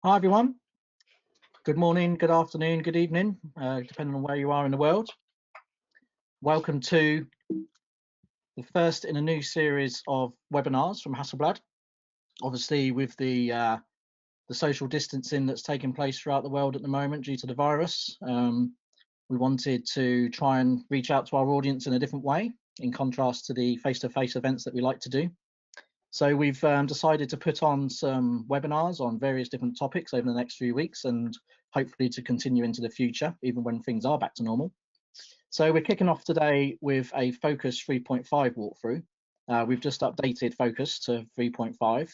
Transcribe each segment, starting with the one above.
Hi everyone. Good morning, good afternoon, good evening, depending on where you are in the world. Welcome to the first in a new series of webinars from Hasselblad. Obviously, with the social distancing that's taking place throughout the world at the moment due to the virus, we wanted to try and reach out to our audience in a different way, in contrast to the face-to-face events that we like to do. So we've decided to put on some webinars on various different topics over the next few weeks and hopefully to continue into the future, even when things are back to normal. So we're kicking off today with a Phocus 3.5 walkthrough. We've just updated Phocus to 3.5.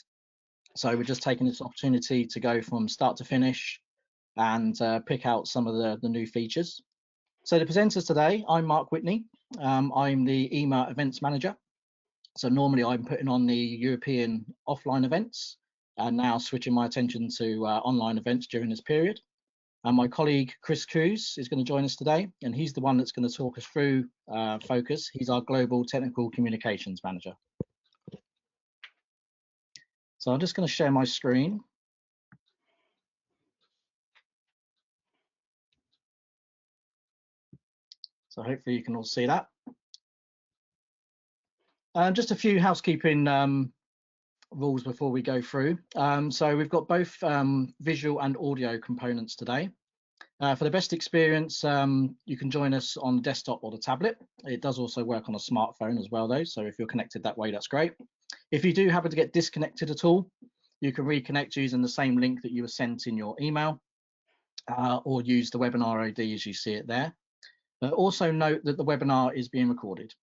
So we're just taking this opportunity to go from start to finish and pick out some of the new features. So the presenters today, I'm Mark Whitney. I'm the EMA events manager. So normally I'm putting on the European offline events and now switching my attention to online events during this period. And my colleague Chris Cooze is going to join us today, and he's the one that's going to talk us through Phocus. He's our Global Technical Communications Manager. So I'm just going to share my screen. So hopefully you can all see that. Just a few housekeeping rules before we go through. So we've got both visual and audio components today. For the best experience, you can join us on the desktop or the tablet. It does also work on a smartphone as well, though. So if you're connected that way, that's great. If you do happen to get disconnected at all, you can reconnect using the same link that you were sent in your email or use the webinar ID as you see it there. Also note that the webinar is being recorded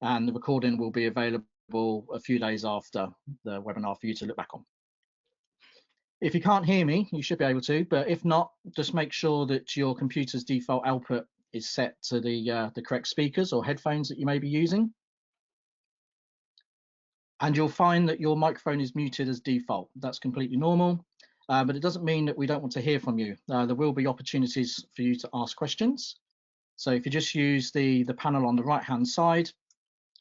and the recording will be available a few days after the webinar for you to look back on. If you can't hear me, you should be able to, but if not, just make sure that your computer's default output is set to the correct speakers or headphones that you may be using. And you'll find that your microphone is muted as default. That's completely normal, but it doesn't mean that we don't want to hear from you. There will be opportunities for you to ask questions. So if you just use the panel on the right-hand side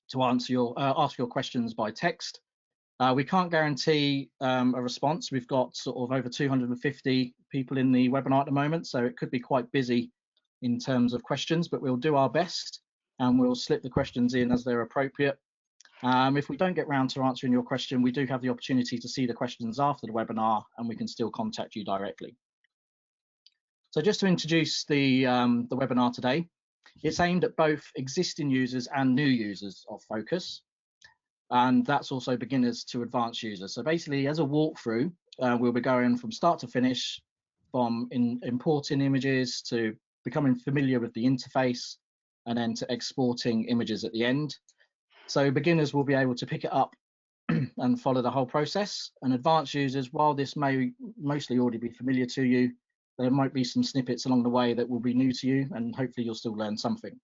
to answer ask your questions by text. We can't guarantee a response. We've got sort of over 250 people in the webinar at the moment, so it could be quite busy in terms of questions, but we'll do our best and we'll slip the questions in as they're appropriate. If we don't get round to answering your question, we do have the opportunity to see the questions after the webinar and we can still contact you directly. So just to introduce the webinar today, it's aimed at both existing users and new users of Phocus. And that's also beginners to advanced users. So basically, as a walkthrough, we'll be going from start to finish, from importing images to becoming familiar with the interface, and then to exporting images at the end. So beginners will be able to pick it up and follow the whole process. And advanced users, while this may mostly already be familiar to you, there might be some snippets along the way that will be new to you, and hopefully you'll still learn something.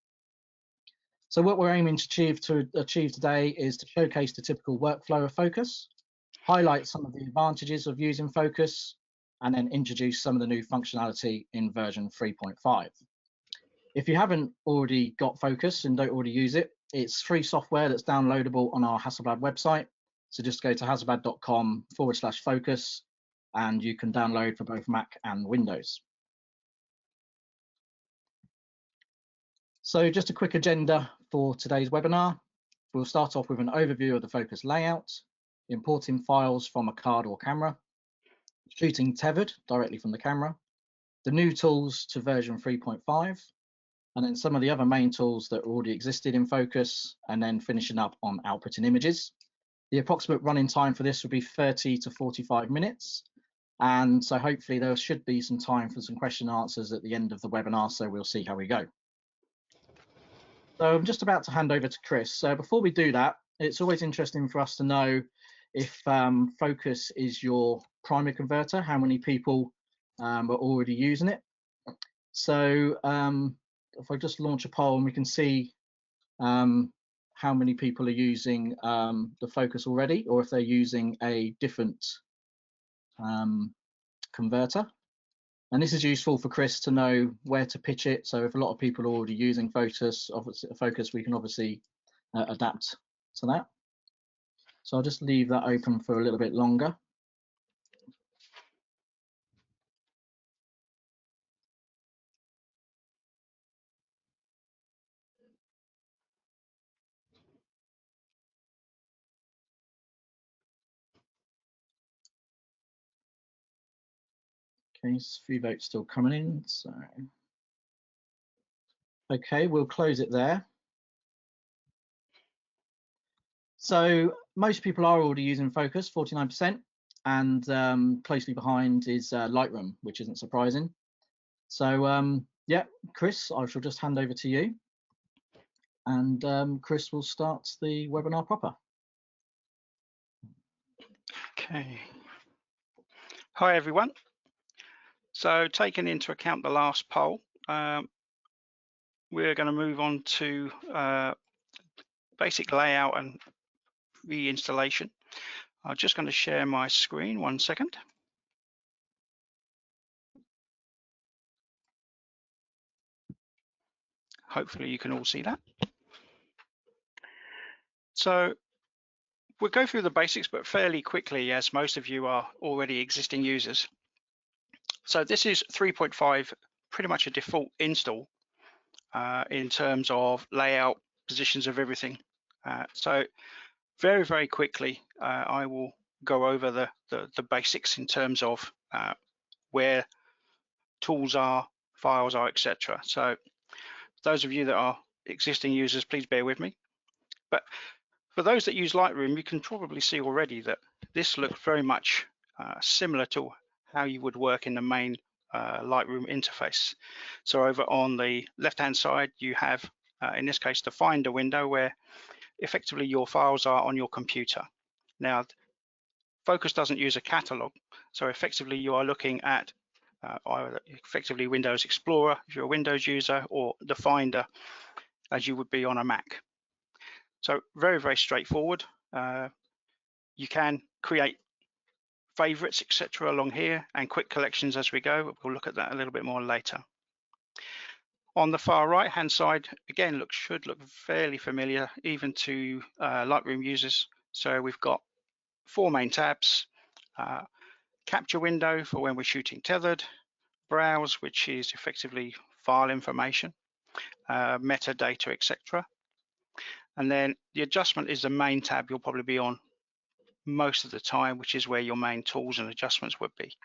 So what we're aiming to achieve today is to showcase the typical workflow of Phocus, highlight some of the advantages of using Phocus, and then introduce some of the new functionality in version 3.5. If you haven't already got Phocus and don't already use it, it's free software that's downloadable on our Hasselblad website. So just go to hasselblad.com/Phocus and you can download for both Mac and Windows. So just a quick agenda for today's webinar. We'll start off with an overview of the Phocus layout, importing files from a card or camera, shooting tethered directly from the camera, the new tools to version 3.5, and then some of the other main tools that already existed in Phocus, and then finishing up on outputting images. The approximate running time for this would be 30 to 45 minutes. And so hopefully there should be some time for some question and answers at the end of the webinar, so we'll see how we go. So I'm just about to hand over to Chris. So before we do that, it's always interesting for us to know if Phocus is your primary converter, how many people are already using it. So if I just launch a poll and we can see how many people are using the Phocus already, or if they're using a different converter. And this is useful for Chris to know where to pitch it. So if a lot of people are already using Phocus, we can obviously adapt to that. So I'll just leave that open for a little bit longer. Okay, so a few votes still coming in. So, okay, we'll close it there. So most people are already using Phocus, 49%, and closely behind is Lightroom, which isn't surprising. So yeah, Chris, I shall just hand over to you, and Chris will start the webinar proper. Okay. Hi, everyone. So taking into account the last poll, we're going to move on to basic layout and reinstallation. I'm just going to share my screen, 1 second. Hopefully you can all see that. So we'll go through the basics, but fairly quickly, as most of you are already existing users. So this is 3.5, pretty much a default install in terms of layout, positions of everything. So very, very quickly, I will go over the basics in terms of where tools are, files are, etc. So those of you that are existing users, please bear with me. But for those that use Lightroom, you can probably see already that this looks very much similar to how you would work in the main Lightroom interface. So over on the left-hand side, you have, in this case, the Finder window where effectively your files are on your computer. Now, Phocus doesn't use a catalog, so effectively you are looking at either effectively Windows Explorer if you're a Windows user, or the Finder as you would be on a Mac. So very, very straightforward. You can create favorites, etc. along here, and quick collections as we go. We'll look at that a little bit more later. On the far right hand side, again, should look fairly familiar even to Lightroom users. So we've got 4 main tabs: capture window for when we're shooting tethered, browse, which is effectively file information, metadata, etc. And then the adjustment is the main tab you'll probably be on most of the time, which is where your main tools and adjustments would be.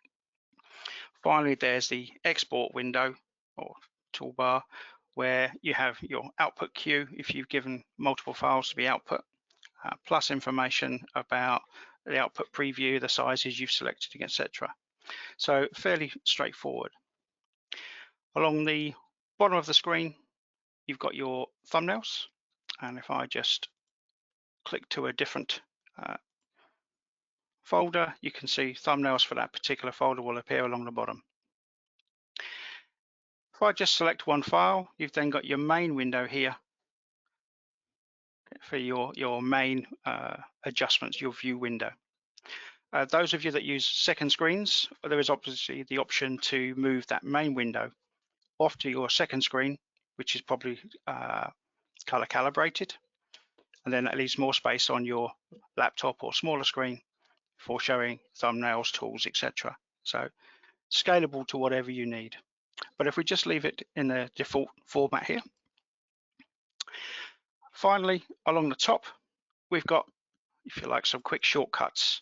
Finally, there's the export window or toolbar, where you have your output queue if you've given multiple files to be output, plus information about the output preview, the sizes you've selected, etc. So fairly straightforward. Along the bottom of the screen, you've got your thumbnails, and if I just click to a different folder, you can see thumbnails for that particular folder will appear along the bottom. If I just select one file, you've then got your main window here for your main adjustments, your view window. Those of you that use second screens, there is obviously the option to move that main window off to your second screen, which is probably color calibrated, and then that leaves more space on your laptop or smaller screen for showing thumbnails, tools, etc. So scalable to whatever you need. But if we just leave it in the default format here. Finally, along the top, we've got, if you like, some quick shortcuts.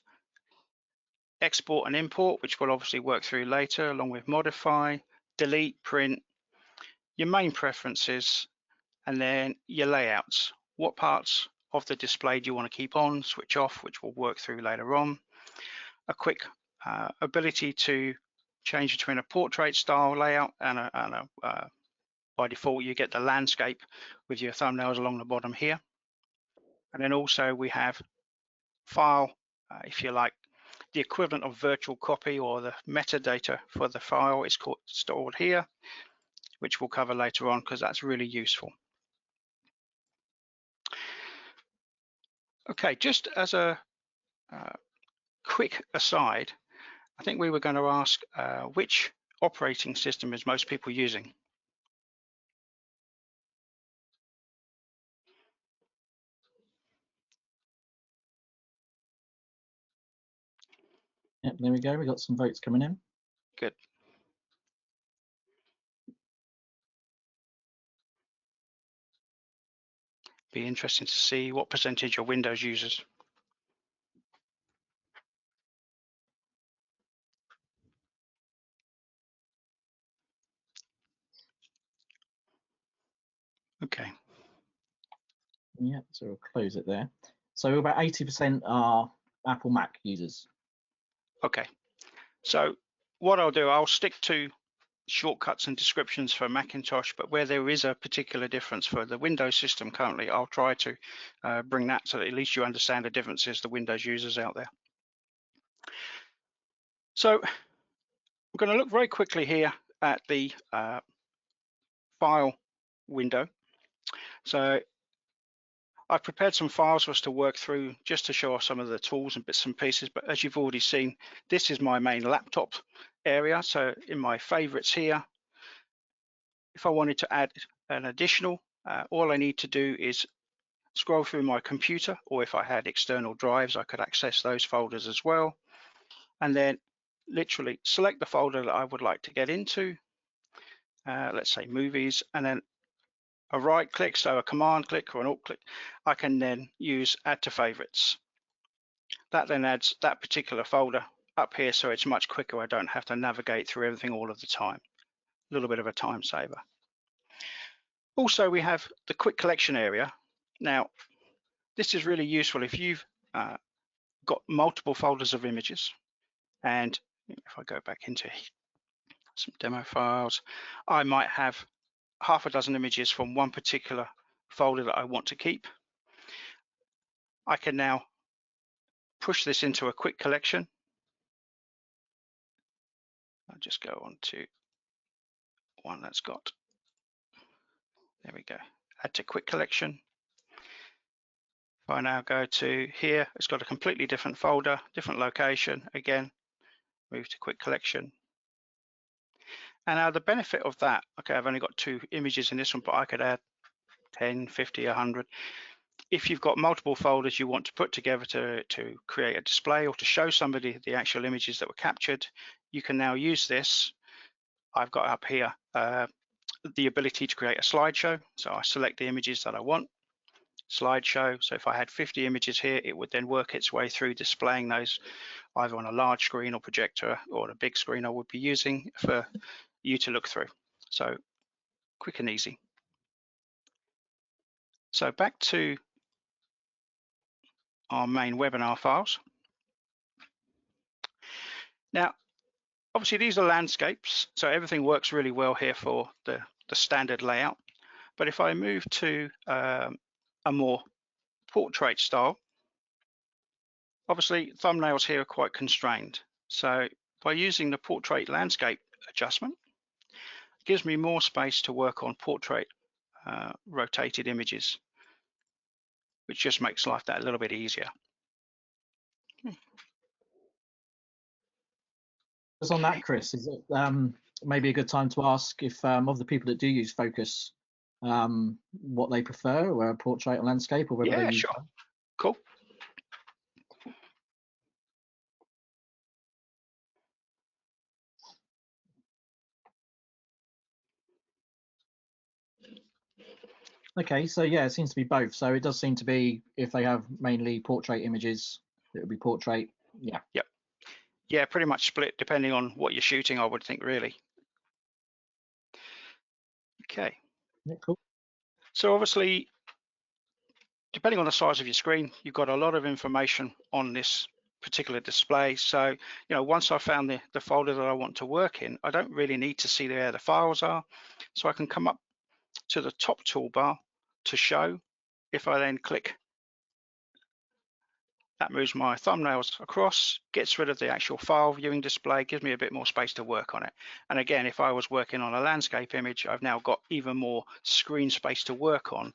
Export and import, which we'll obviously work through later, along with modify, delete, print, your main preferences, and then your layouts. What parts of the display do you want to keep on, switch off, which we'll work through later on. A quick ability to change between a portrait style layout and by default you get the landscape with your thumbnails along the bottom here. And then also we have file, if you like, the equivalent of virtual copy, or the metadata for the file is stored here, which we'll cover later on because that's really useful. Okay, just as a quick aside, I think we were going to ask which operating system is most people using? Yep, there we go. We got some votes coming in. Good. Be interesting to see what percentage of Windows users. Okay. Yeah, so we'll close it there. So about 80% are Apple Mac users. Okay. So what I'll do, I'll stick to shortcuts and descriptions for Macintosh, but where there is a particular difference for the Windows system currently, I'll try to bring that so that at least you understand the differences the Windows users out there. So we're going to look very quickly here at the file window. So I've prepared some files for us to work through just to show off some of the tools and bits and pieces, but as you've already seen, this is my main laptop area. So in my favorites here, if I wanted to add an additional, all I need to do is scroll through my computer, or if I had external drives, I could access those folders as well. And then literally select the folder that I would like to get into, let's say movies, and then a right click, so a command click or an alt click, I can then use add to favorites. That then adds that particular folder up here, so it's much quicker. I don't have to navigate through everything all of the time. A little bit of a time saver. Also, we have the quick collection area. Now, this is really useful if you've got multiple folders of images. And if I go back into some demo files, I might have half a dozen images from one particular folder that I want to keep. I can now push this into a quick collection. I'll just go on to one that's got, there we go, add to quick collection. If I now go to here, it's got a completely different folder, different location. Again, move to quick collection. And now the benefit of that, okay, I've only got 2 images in this one, but I could add 10, 50, 100. If you've got multiple folders you want to put together to create a display or to show somebody the actual images that were captured, you can now use this. I've got up here the ability to create a slideshow. So I select the images that I want, slideshow. So if I had 50 images here, it would then work its way through displaying those either on a large screen or projector or a big screen I would be using for you to look through. So quick and easy. So back to our main webinar files. Now, obviously these are landscapes, so everything works really well here for the standard layout. But if I move to a more portrait style, obviously thumbnails here are quite constrained. So by using the portrait landscape adjustment, it gives me more space to work on portrait rotated images, which just makes life that a little bit easier. Just on that, Chris, is it maybe a good time to ask if of the people that do use Phocus, what they prefer, or portrait or landscape, or whether they use sure. Cool. Okay, so yeah, it seems to be both. So it does seem to be, if they have mainly portrait images, it would be portrait. Yeah. Yep. Yeah, pretty much split depending on what you're shooting, I would think, really. Okay. Yeah, cool. So obviously, depending on the size of your screen, you've got a lot of information on this particular display. So, you know, once I've found the folder that I want to work in, I don't really need to see where the files are. So I can come up to the top toolbar to show. If I then click, that moves my thumbnails across, gets rid of the actual file viewing display, gives me a bit more space to work on it. And again, if I was working on a landscape image, I've now got even more screen space to work on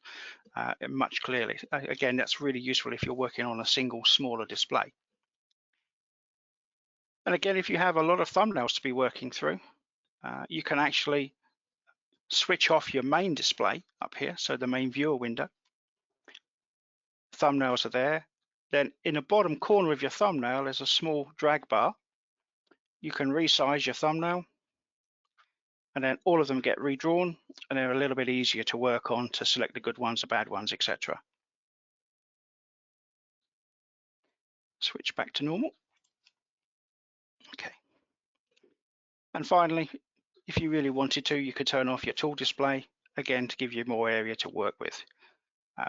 much clearly. Again, that's really useful if you're working on a single smaller display. And again, if you have a lot of thumbnails to be working through, you can actually switch off your main display up here, so the main viewer window. Thumbnails are there. Then in the bottom corner of your thumbnail is a small drag bar. You can resize your thumbnail, and then all of them get redrawn, and they're a little bit easier to work on to select the good ones, the bad ones, etc. Switch back to normal. Okay. And finally, if you really wanted to, you could turn off your tool display. again, to give you more area to work with.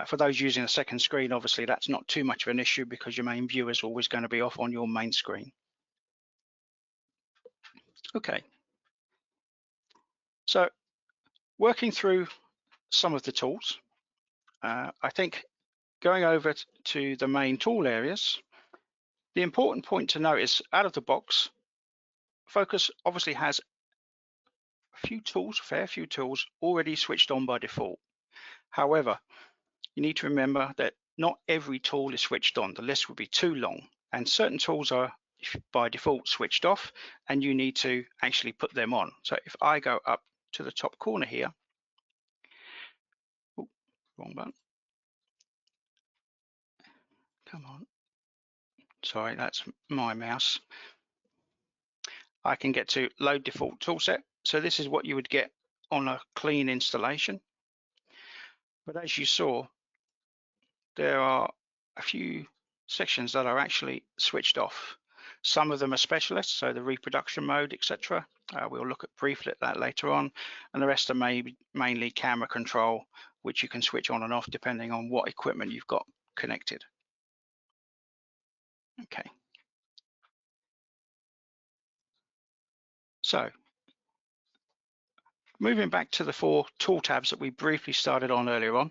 For those using a second screen, obviously that's not too much of an issue because your main viewer is always going to be off on your main screen. Okay, so working through some of the tools, I think going over to the main tool areas, the important point to note is out of the box, Phocus obviously has a fair few tools already switched on by default. However, you need to remember that not every tool is switched on. The list would be too long, and certain tools are by default switched off, and you need to actually put them on. So if I go up to the top corner here, ooh, wrong button. Come on. Sorry, that's my mouse. I can get to load default toolset. So this is what you would get on a clean installation. But as you saw, there are a few sections that are actually switched off. Some of them are specialists, so the reproduction mode, etc. We'll look at briefly at that later on. And the rest are mainly camera control, which you can switch on and off depending on what equipment you've got connected. Okay. So moving back to the 4 tool tabs that we briefly started on earlier on,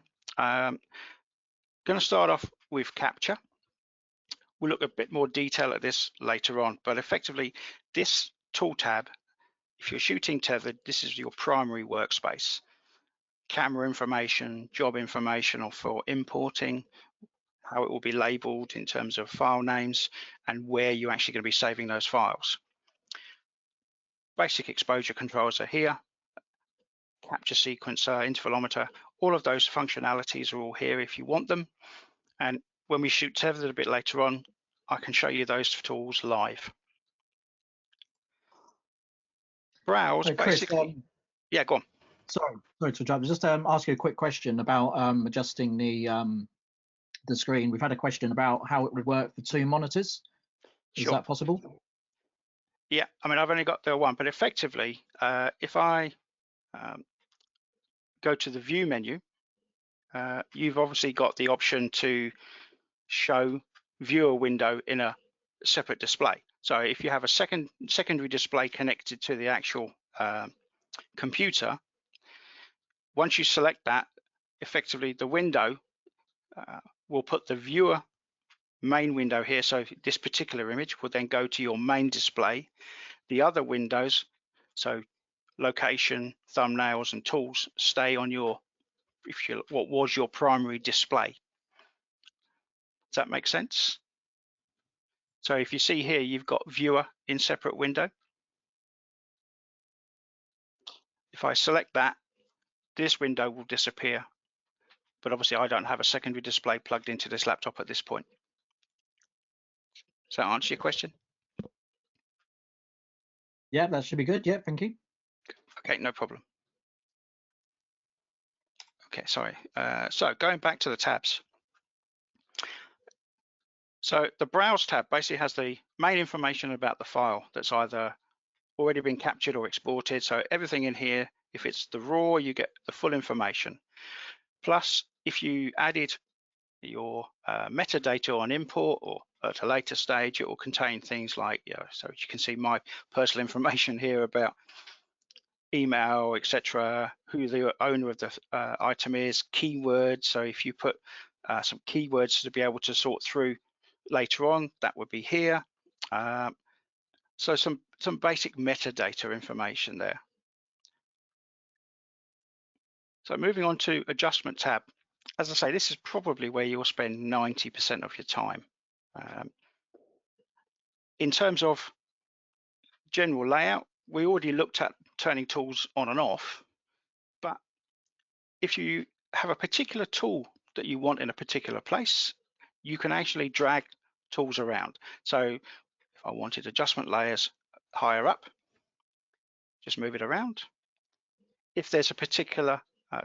going to start off with capture. We'll look a bit more detail at this later on, but effectively this tool tab, if you're shooting tethered, this is your primary workspace. Camera information, job information, or for importing, how it will be labeled in terms of file names and where you're actually going to be saving those files. Basic exposure controls are here. Capture sequencer, intervalometer, all of those functionalities are all here if you want them. And when we shoot tethered a bit later on, I can show you those tools live. Browse, Hey, Chris, basically. Yeah, go on. Sorry to interrupt. Just ask you a quick question about adjusting the screen. We've had a question about how it would work for 2 monitors. Is Sure. that possible? Yeah, I mean, I've only got the one, but effectively, if I go to the view menu, you've obviously got the option to show viewer window in a separate display. So if you have a secondary display connected to the actual computer, once you select that, effectively the window will put the viewer main window here. So this particular image will then go to your main display. The other windows, so location, thumbnails, and tools, stay on your what was your primary display. Does that make sense? So if you see here, you've got viewer in separate window. If I select that, this window will disappear. But obviously I don't have a secondary display plugged into this laptop at this point. Does that answer your question? Yeah, that should be good. Yeah, thank you. Okay, no problem. Okay, sorry. So going back to the tabs. So the Browse tab basically has the main information about the file that's either already been captured or exported. So everything in here, if it's the raw, you get the full information. Plus, if you added your metadata on import or at a later stage, it will contain things like, so you can see my personal information here about email, etc., who the owner of the item is, keywords. So if you put some keywords to be able to sort through later on, that would be here. So some basic metadata information there. So moving on to adjustment tab. As I say, this is probably where you'll spend 90% of your time. In terms of general layout, we already looked at turning tools on and off, but if you have a particular tool that you want in a particular place, you can actually drag tools around. So if I wanted adjustment layers higher up, just move it around. If there's a particular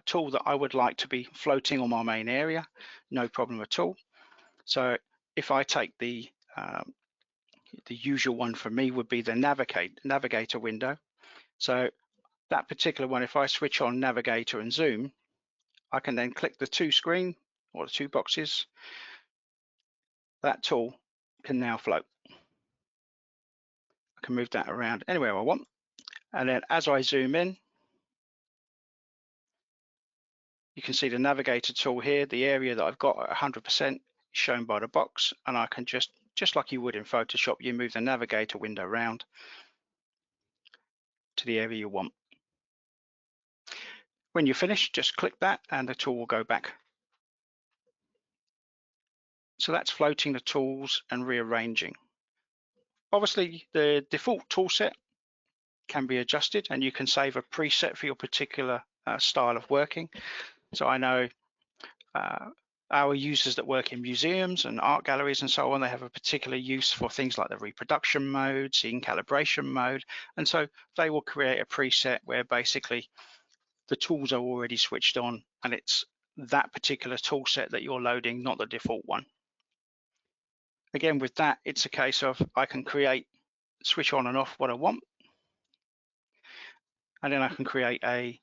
tool that I would like to be floating on my main area, no problem at all. So if I take the usual one for me would be the navigator window. So that particular one, if I switch on navigator and zoom, I can then click the two screen or the two boxes. That tool can now float. I can move that around anywhere I want. And then as I zoom in, you can see the navigator tool here, the area that I've got at 100% is shown by the box, and I can just like you would in Photoshop, you move the navigator window around to the area you want. When you're finished, just click that and the tool will go back. So that's floating the tools and rearranging. Obviously, the default tool set can be adjusted, and you can save a preset for your particular style of working. So I know our users that work in museums and art galleries and so on, they have a particular use for things like the reproduction mode, scene calibration mode, and so they will create a preset where basically the tools are already switched on and it's that particular tool set that you're loading, not the default one. Again, with that, it's a case of I can switch on and off what I want, and then I can create a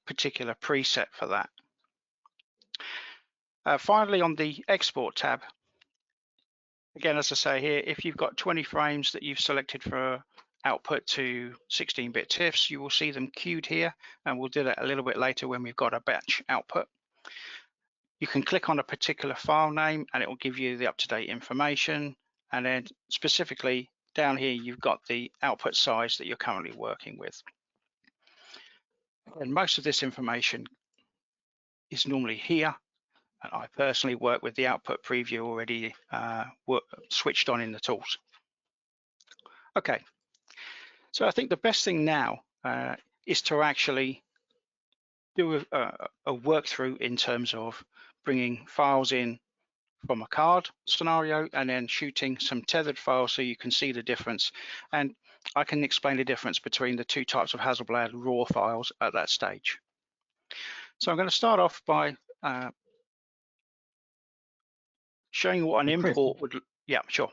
particular preset for that. Finally, on the export tab, again, as I say here, if you've got 20 frames that you've selected for output to 16-bit TIFFs, you will see them queued here, and we'll do that a little bit later when we've got a batch output. You can click on a particular file name and it will give you the up-to-date information, and then specifically down here you've got the output size that you're currently working with. And most of this information is normally here, and I personally work with the output preview already switched on in the tools. Okay, so I think the best thing now is to actually do a workthrough in terms of bringing files in from a card scenario and then shooting some tethered files so you can see the difference. And I can explain the difference between the two types of Hasselblad raw files at that stage. So I'm going to start off by showing what an import would. Yeah, sure.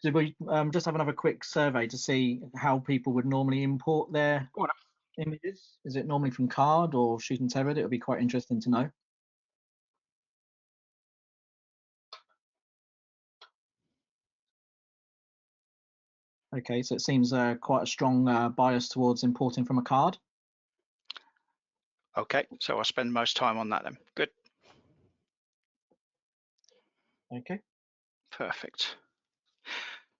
Did we just have another quick survey to see how people would normally import their images? Is it normally from card or shooting tethered? It would be quite interesting to know. Okay, so it seems quite a strong bias towards importing from a card. Okay, so I'll spend most time on that then. Good. Okay. Perfect.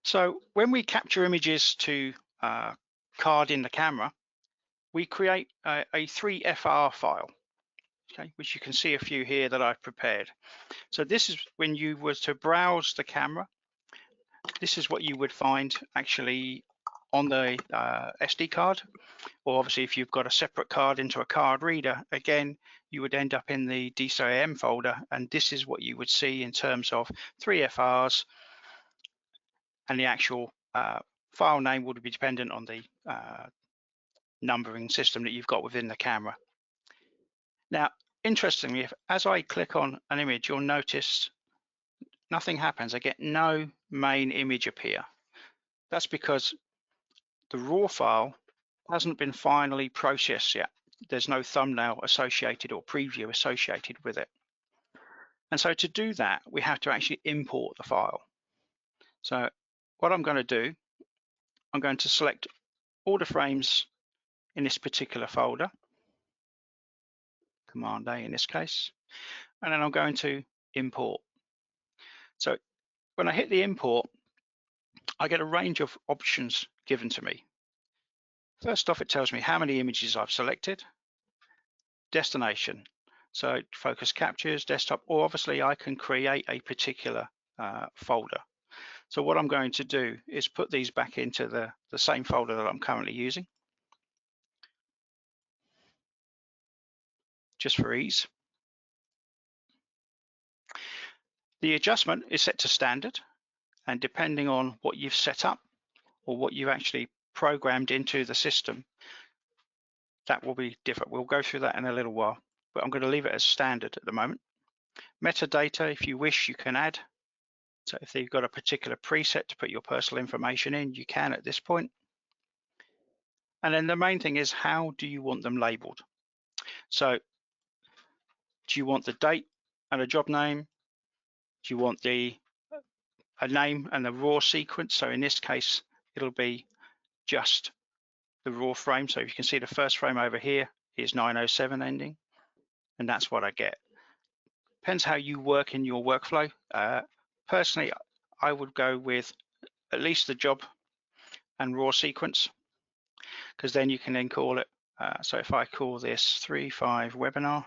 So when we capture images to card in the camera, we create a 3FR file, okay, which you can see a few here that I've prepared. So this is when you were to browse the camera, this is what you would find actually on the SD card, or obviously if you've got a separate card into a card reader, again, you would end up in the DCIM folder, and this is what you would see in terms of 3FRs, and the actual file name would be dependent on the numbering system that you've got within the camera. Now, interestingly, as I click on an image, you'll notice nothing happens. I get no main image appear. That's because the raw file hasn't been finally processed yet. There's no thumbnail associated or preview associated with it. And so to do that, we have to actually import the file. So what I'm going to do, I'm going to select all the frames in this particular folder, Command A in this case, and then I'm going to import. So when I hit the import, I get a range of options given to me. First off, it tells me how many images I've selected, destination, so focus captures, desktop, or obviously I can create a particular folder. So what I'm going to do is put these back into the same folder that I'm currently using, just for ease. The adjustment is set to standard, and depending on what you've set up or what you've actually programmed into the system, that will be different. We'll go through that in a little while, but I'm going to leave it as standard at the moment. Metadata, if you wish, you can add. So if you've got a particular preset to put your personal information in, you can at this point. And then the main thing is, how do you want them labeled? So do you want the date and a job name? Do you want a name and the raw sequence? So in this case, it'll be just the raw frame. So you can see the first frame over here is 907 ending, and that's what I get. Depends how you work in your workflow. Personally, I would go with at least the job and raw sequence, because then you can then call it. So if I call this 3.5 webinar,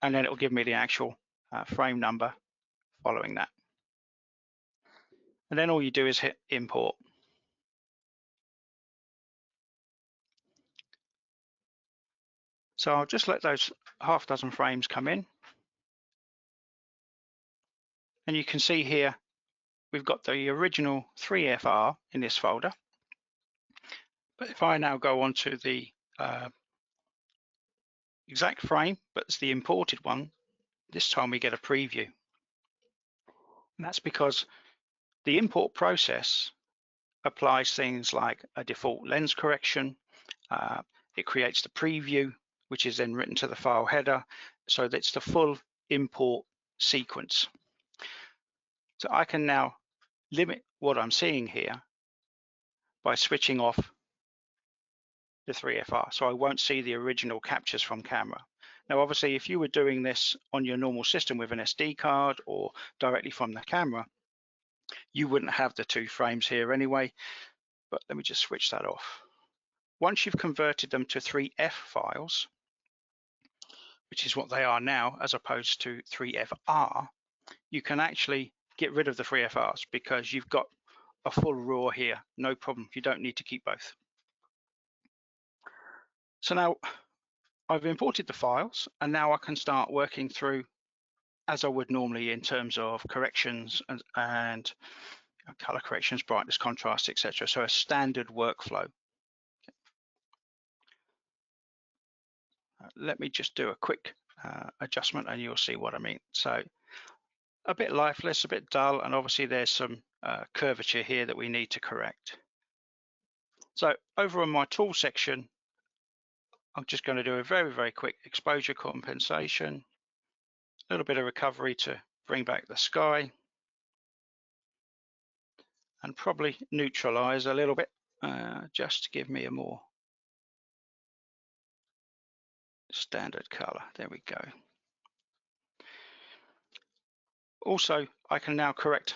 and then it will give me the actual frame number following that. And then all you do is hit import. So I'll just let those half dozen frames come in. And you can see here, we've got the original 3FR in this folder. But if I now go on to the exact frame, but it's the imported one, this time we get a preview. And that's because the import process applies things like a default lens correction. It creates the preview, which is then written to the file header. So that's the full import sequence. So I can now limit what I'm seeing here by switching off the 3FR. So I won't see the original captures from camera. Now, obviously, if you were doing this on your normal system with an SD card or directly from the camera, you wouldn't have the 2 frames here anyway, but let me just switch that off. Once you've converted them to 3F files, which is what they are now, as opposed to 3FR, you can actually get rid of the 3FRs because you've got a full raw here, no problem. You don't need to keep both. So now I've imported the files, and now I can start working through as I would normally in terms of corrections and color corrections, brightness, contrast, etc. So a standard workflow. Let me just do a quick adjustment and you'll see what I mean. So a bit lifeless, a bit dull, and obviously there's some curvature here that we need to correct. So over on my tool section, I'm just going to do a very, very quick exposure compensation, a little bit of recovery to bring back the sky, and probably neutralize a little bit just to give me a more standard color. There we go. Also, I can now correct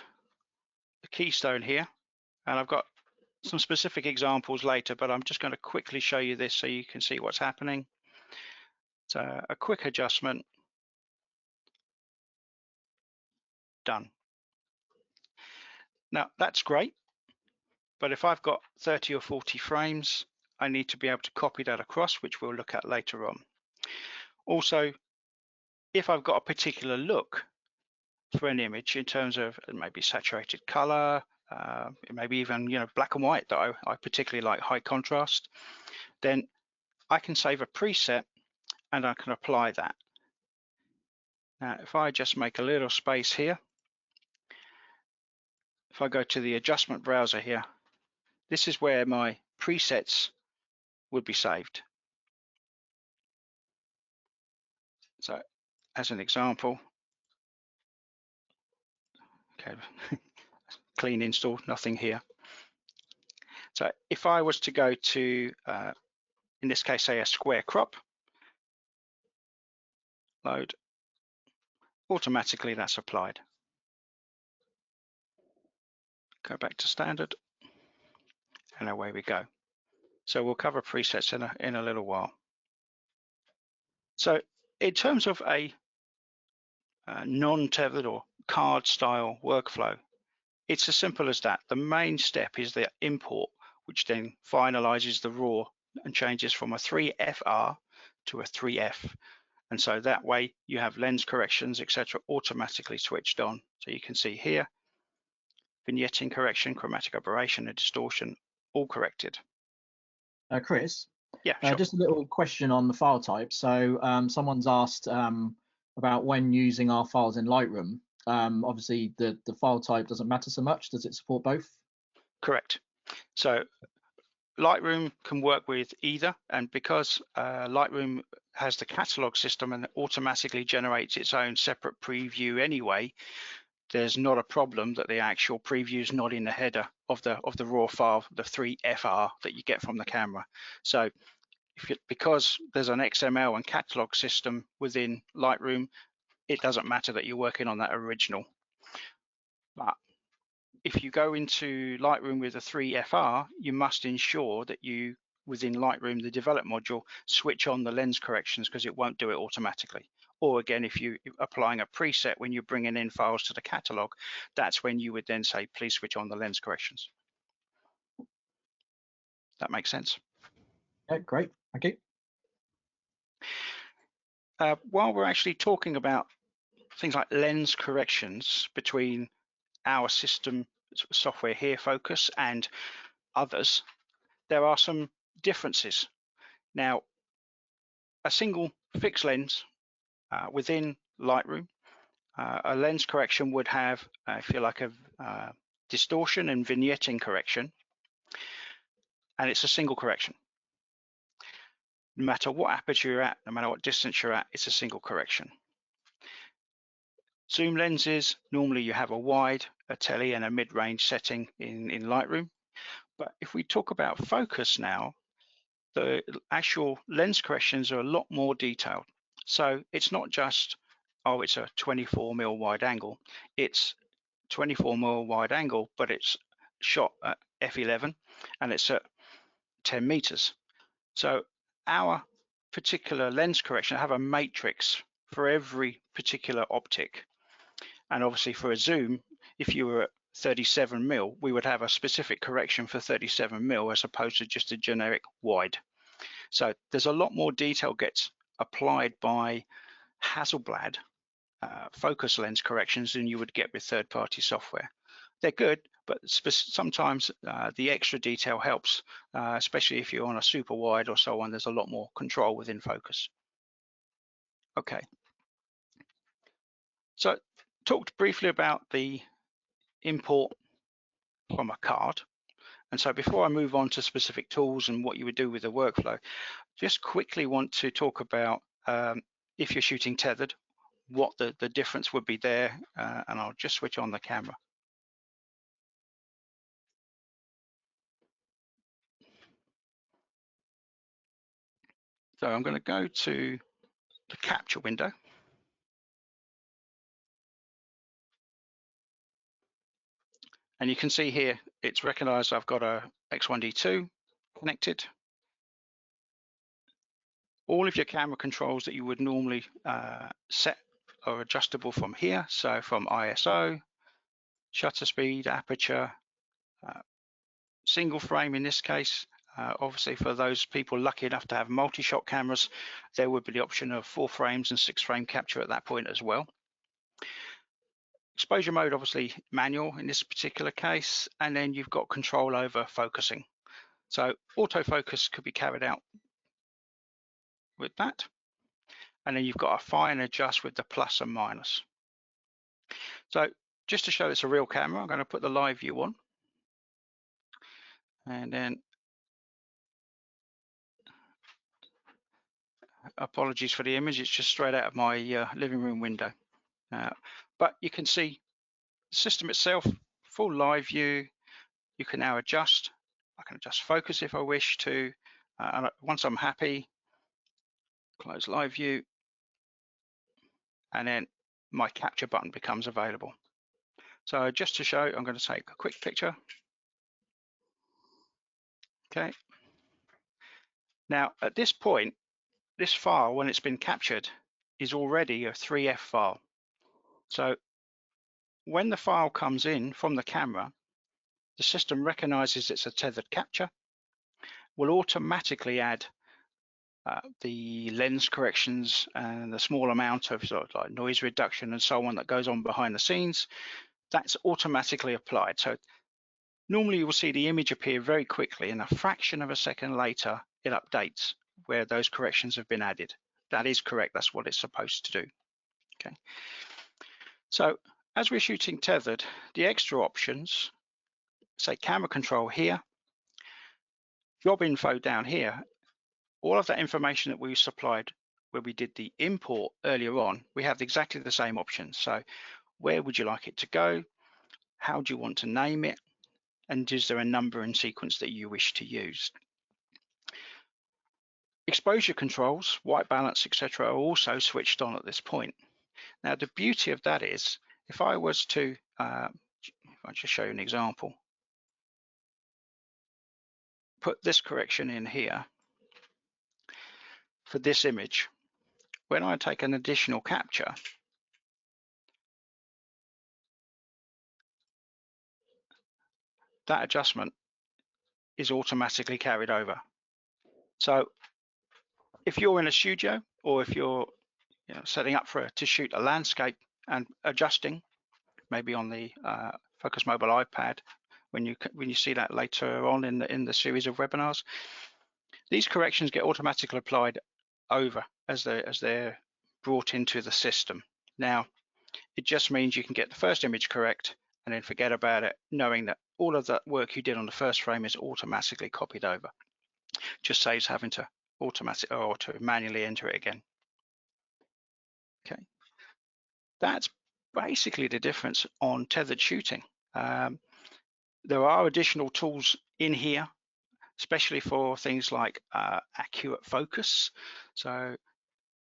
the keystone here, and I've got some specific examples later, but I'm just going to quickly show you this so you can see what's happening. So a quick adjustment, done. Now that's great, but if I've got 30 or 40 frames, I need to be able to copy that across, which we'll look at later on. Also, if I've got a particular look for an image in terms of maybe saturated color, maybe even black and white that I particularly like, high contrast, then I can save a preset and I can apply that. Now, if I just make a little space here, if I go to the adjustment browser here, this is where my presets would be saved. So as an example, okay, clean install, nothing here. So if I was to go to, in this case, say a square crop, load, automatically that's applied. Go back to standard, and away we go. So we'll cover presets in a little while. So in terms of a non-tethered or card style workflow, it's as simple as that. The main step is the import, which then finalizes the raw and changes from a 3FR to a 3F. And so that way you have lens corrections, etc., automatically switched on. So you can see here, vignetting correction, chromatic aberration, and distortion, all corrected. Chris, yeah, sure. Just a little question on the file type. So someone's asked about when using our files in Lightroom. Obviously, the file type doesn't matter so much. Does it support both? Correct. So Lightroom can work with either, and because Lightroom has the catalog system and automatically generates its own separate preview anyway, there's not a problem that the actual preview is not in the header of the raw file, the 3FR that you get from the camera. So because there's an XML and catalog system within Lightroom, it doesn't matter that you're working on that original. But if you go into Lightroom with a 3FR, you must ensure that you, within Lightroom, the develop module, switch on the lens corrections, because it won't do it automatically. Or again, if you're applying a preset when you're bringing in files to the catalog, that's when you would then say, please switch on the lens corrections. That makes sense? Yeah, great. Thank you. While we're actually talking about things like lens corrections between our system software here, Phocus, and others, there are some differences. Now, a single fixed lens within Lightroom, a lens correction would have, if you like, a distortion and vignetting correction, and it's a single correction. No matter what aperture you're at, no matter what distance you're at, it's a single correction. Zoom lenses, normally you have a wide, a tele, and a mid-range setting in Lightroom. But if we talk about Phocus now, the actual lens corrections are a lot more detailed. So it's not just, oh, it's a 24mm wide angle. It's 24mm wide angle, but it's shot at f11 and it's at 10 meters. So our particular lens correction have a matrix for every particular optic. And obviously for a zoom, if you were at 37mm, we would have a specific correction for 37mm as opposed to just a generic wide. So there's a lot more detail gets applied by Hasselblad focus lens corrections than you would get with third-party software. They're good, but sometimes the extra detail helps, especially if you're on a super wide or so on. There's a lot more control within Phocus. Okay. So talked briefly about the import from a card. And so before I move on to specific tools and what you would do with the workflow, just quickly want to talk about if you're shooting tethered, what the difference would be there, and I'll just switch on the camera. So I'm going to go to the capture window. And you can see here, it's recognized I've got a X1D2 connected. All of your camera controls that you would normally set are adjustable from here. So from ISO, shutter speed, aperture, single frame in this case. Obviously for those people lucky enough to have multi-shot cameras, there would be the option of 4 frames and 6 frame capture at that point as well. Exposure mode, obviously manual in this particular case, and then you've got control over focusing. So autofocus could be carried out with that. And then you've got a fine adjust with the plus and minus. So just to show it's a real camera, I'm going to put the live view on. And then, apologies for the image, it's just straight out of my living room window. But you can see the system itself, full live view. You can now adjust. I can adjust focus if I wish to. And once I'm happy, close live view. And then my capture button becomes available. So just to show, I'm going to take a quick picture. Okay. Now at this point, this file, when it's been captured, is already a 3F file. So when the file comes in from the camera, the system recognizes it's a tethered capture, will automatically add the lens corrections and the small amount of sort of like noise reduction and so on that goes on behind the scenes. That's automatically applied. So normally you will see the image appear very quickly, and a fraction of a second later it updates where those corrections have been added. That is correct. That's what it's supposed to do. Okay. So as we're shooting tethered, the extra options, say camera control here, job info down here, all of that information that we supplied where we did the import earlier on, we have exactly the same options. So where would you like it to go? How do you want to name it? And is there a number and sequence that you wish to use? Exposure controls, white balance, etc. are also switched on at this point. Now the beauty of that is, if I was to, if I just show you an example, put this correction in here for this image, when I take an additional capture, that adjustment is automatically carried over. So if you're in a studio, or if you're setting up to shoot a landscape and adjusting, maybe on the Phocus mobile iPad, when you see that later on in the series of webinars, these corrections get automatically applied over as they're brought into the system. Now, it just means you can get the first image correct and then forget about it, knowing that all of that work you did on the first frame is automatically copied over. Just saves having to manually enter it again. Okay, that's basically the difference on tethered shooting. There are additional tools in here, especially for things like accurate focus. So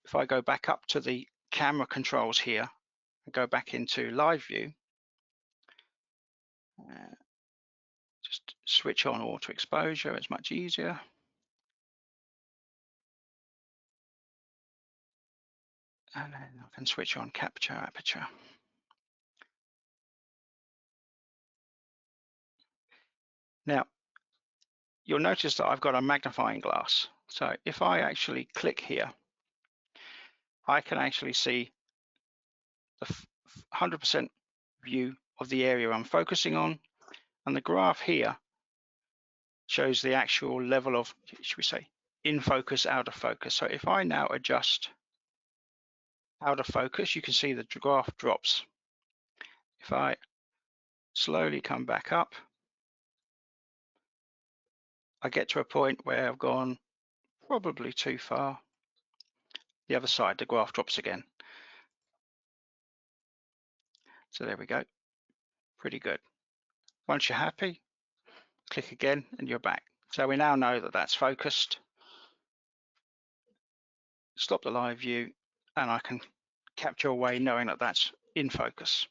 if I go back up to the camera controls here, and go back into live view, just switch on auto exposure, it's much easier. And then I can switch on capture aperture. Now, you'll notice that I've got a magnifying glass. So if I actually click here, I can actually see the 100% view of the area I'm focusing on. And the graph here shows the actual level of, should we say, in focus, out of focus. So if I now adjust out of focus, you can see the graph drops. If I slowly come back up, I get to a point where I've gone probably too far. The other side, the graph drops again. So there we go, pretty good. Once you're happy, click again and you're back. So we now know that that's focused. Stop the live view and I can capture away knowing that that's in focus.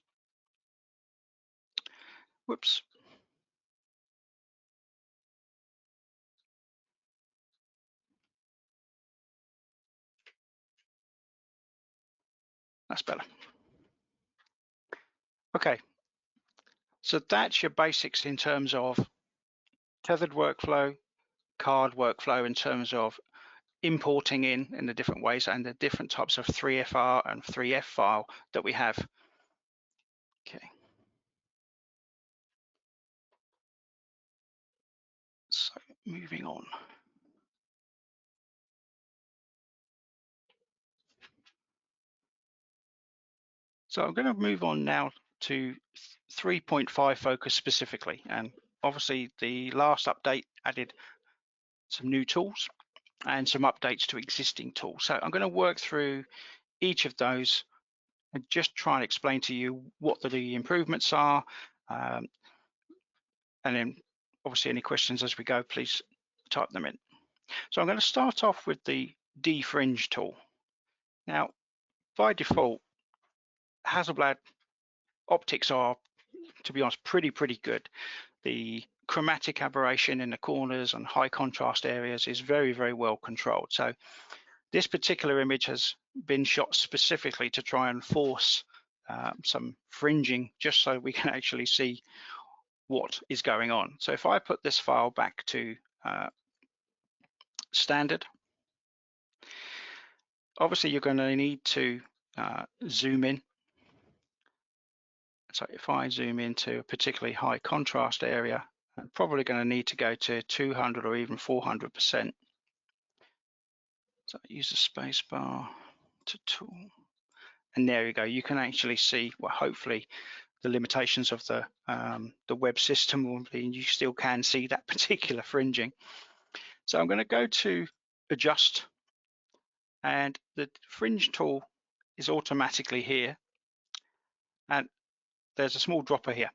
Whoops. That's better. Okay, so that's your basics in terms of tethered workflow, card workflow in terms of importing in the different ways and the different types of 3FR and 3F file that we have. Okay. So moving on. So I'm going to move on now to 3.5 Focus specifically. And obviously the last update added some new tools and some updates to existing tools. So I'm going to work through each of those and just try and explain to you what the improvements are. And then obviously any questions as we go, please type them in. So I'm going to start off with the Defringe tool. Now, by default, Hasselblad optics are, to be honest, pretty good. The chromatic aberration in the corners and high contrast areas is very well controlled. So this particular image has been shot specifically to try and force some fringing, just so we can actually see what is going on. So if I put this file back to standard, obviously you're going to need to zoom in. So if I zoom into a particularly high contrast area, I'm probably going to need to go to 200 or even 400%. So use the space bar to tool. And there you go. You can actually see, well, hopefully the limitations of the web system will be, you still can see that particular fringing. So I'm going to go to adjust, and the fringe tool is automatically here, and there's a small dropper here.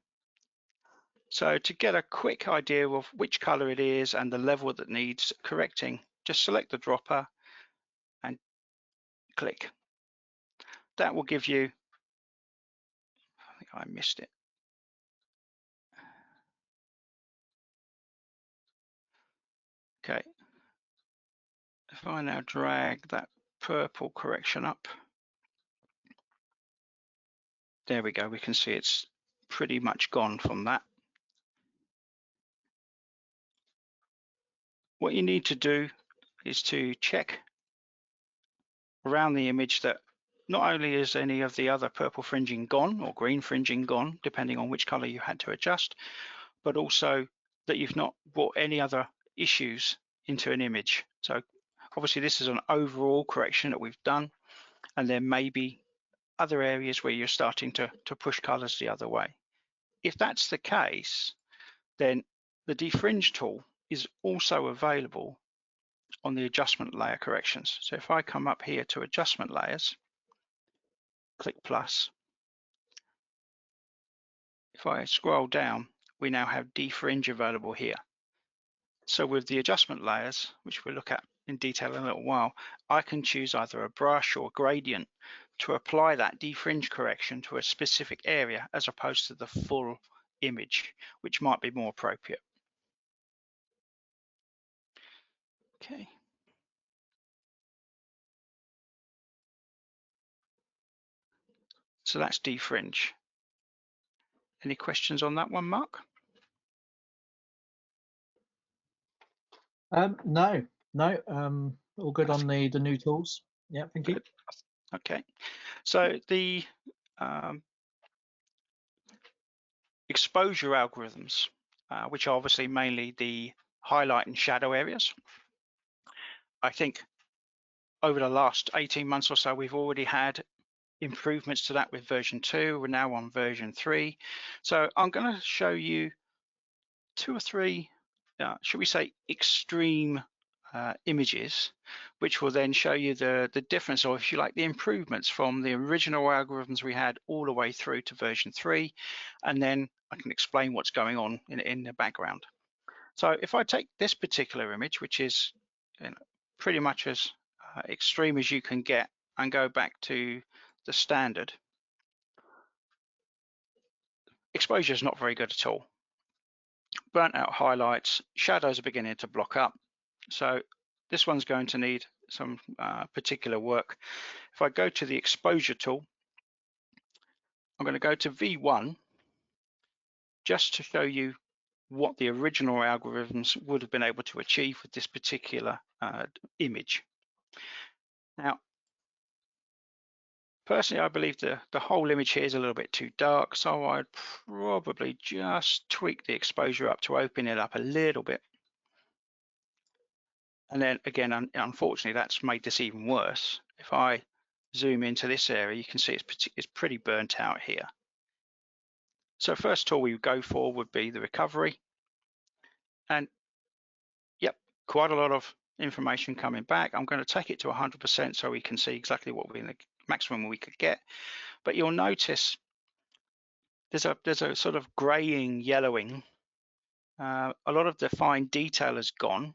So to get a quick idea of which color it is and the level that needs correcting, just select the dropper and click. That will give you, I think I missed it. Okay, if I now drag that purple correction up, there we go, we can see it's pretty much gone from that. What you need to do is to check around the image that not only is any of the other purple fringing gone or green fringing gone, depending on which color you had to adjust, but also that you've not brought any other issues into an image. So obviously this is an overall correction that we've done, and there may be other areas where you're starting to push colors the other way. If that's the case, then the Defringe tool is also available on the adjustment layer corrections. So if I come up here to adjustment layers, click plus, if I scroll down, we now have Defringe available here. So with the adjustment layers, which we'll look at in detail in a little while, I can choose either a brush or gradient to apply that defringe correction to a specific area as opposed to the full image, which might be more appropriate. Okay. So that's defringe. Any questions on that one, Mark? No, all good on the new tools. Yeah, thank you. Okay, so the exposure algorithms, which are obviously mainly the highlight and shadow areas. I think over the last 18 months or so, we've already had improvements to that with version 2. We're now on version 3. So I'm going to show you 2 or 3, should we say, extreme images, which will then show you the difference, or if you like, the improvements from the original algorithms we had all the way through to version 3, and then I can explain what's going on in the background. So if I take this particular image, which is pretty much as extreme as you can get, and go back to the standard, exposure is not very good at all. Burnt out highlights, shadows are beginning to block up. So this one's going to need some particular work. If I go to the exposure tool, I'm going to go to V1 just to show you what the original algorithms would have been able to achieve with this particular image. Now, personally, I believe the whole image here is a little bit too dark, so I'd probably just tweak the exposure up to open it up a little bit. And then again, unfortunately, that's made this even worse. If I zoom into this area, you can see it's pretty burnt out here. So first tool we would go for would be the recovery. And yep, quite a lot of information coming back. I'm going to take it to 100% so we can see exactly what we're in the maximum we could get. But you'll notice there's a sort of graying, yellowing. A lot of the fine detail has gone.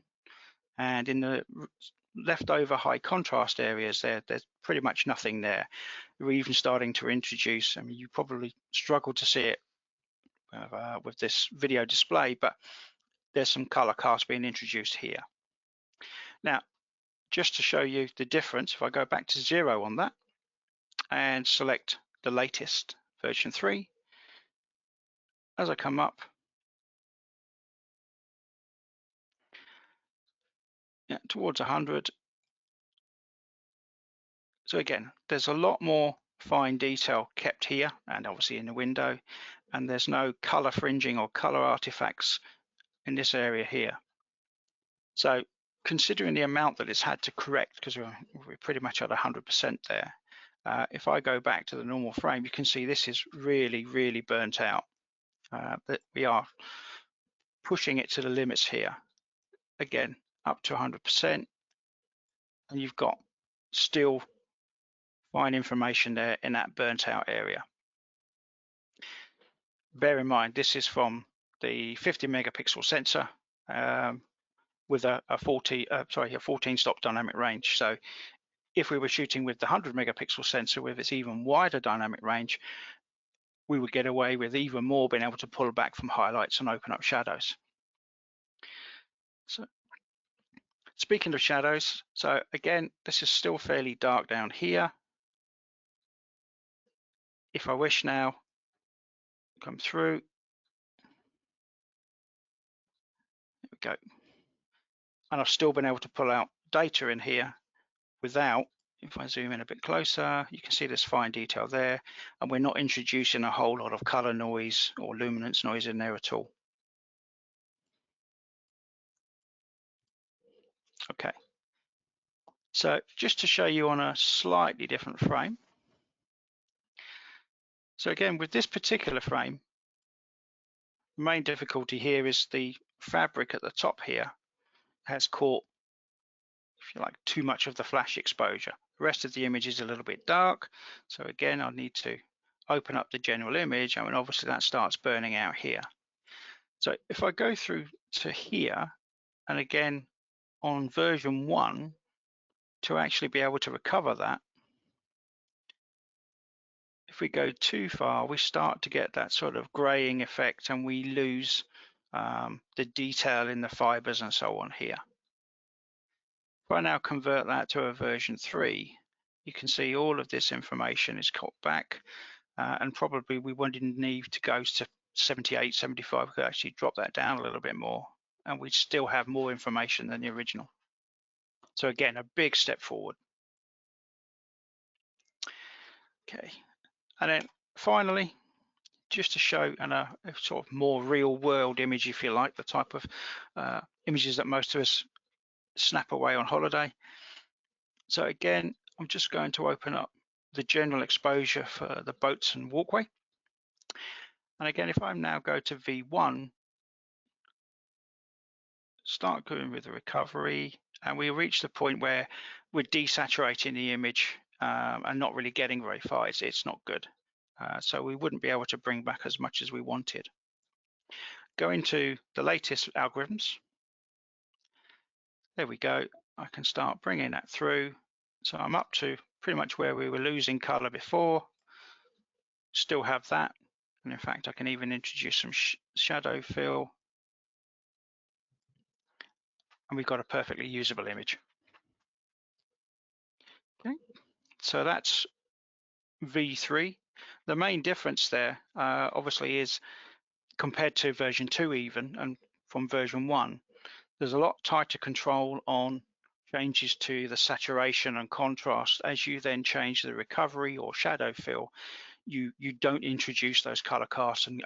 And in the leftover high contrast areas, there's pretty much nothing there. We're even starting to introduce, I mean, you probably struggle to see it with this video display, but there's some color cast being introduced here. Now, just to show you the difference, if I go back to 0 on that and select the latest version 3, as I come up, towards 100. So again, there's a lot more fine detail kept here and obviously in the window, and there's no color fringing or color artifacts in this area here. So considering the amount that it's had to correct, because we're pretty much at 100% there, if I go back to the normal frame, you can see this is really, really burnt out. That we are pushing it to the limits here. Again, up to 100%, and you've got still fine information there in that burnt out area. Bear in mind, this is from the 50 megapixel sensor with a 14 stop dynamic range. So if we were shooting with the 100 megapixel sensor with its even wider dynamic range, we would get away with even more being able to pull back from highlights and open up shadows. So speaking of shadows, so again, this is still fairly dark down here. If I wish now, come through. There we go. And I've still been able to pull out data in here without, if I zoom in a bit closer, you can see there's fine detail there, and we're not introducing a whole lot of color noise or luminance noise in there at all. Okay, so just to show you on a slightly different frame. So again, with this particular frame, the main difficulty here is the fabric at the top here has caught, if you like, too much of the flash exposure. The rest of the image is a little bit dark. So again, I need to open up the general image, and obviously that starts burning out here. So if I go through to here, and again, on version 1, to actually be able to recover that, if we go too far, we start to get that sort of graying effect, and we lose the detail in the fibers and so on here. If I now convert that to a version 3, you can see all of this information is cut back, and probably we wouldn't need to go to 78, 75. We could actually drop that down a little bit more, and we'd still have more information than the original. So again, a big step forward. Okay, and then finally, just to show a sort of more real world image, if you like, the type of images that most of us snap away on holiday. So again, I'm just going to open up the general exposure for the boats and walkway. And again, if I now go to V1, start going with the recovery, and we reach the point where we're desaturating the image and not really getting very far. It's not good. So we wouldn't be able to bring back as much as we wanted. Go into the latest algorithms. There we go. I can start bringing that through. So I'm up to pretty much where we were losing color before. Still have that. And in fact, I can even introduce some shadow fill. And we've got a perfectly usable image. Okay, so that's V3. The main difference there obviously is compared to version 2 even, and from version 1, there's a lot tighter control on changes to the saturation and contrast. As you then change the recovery or shadow fill, you don't introduce those color casts and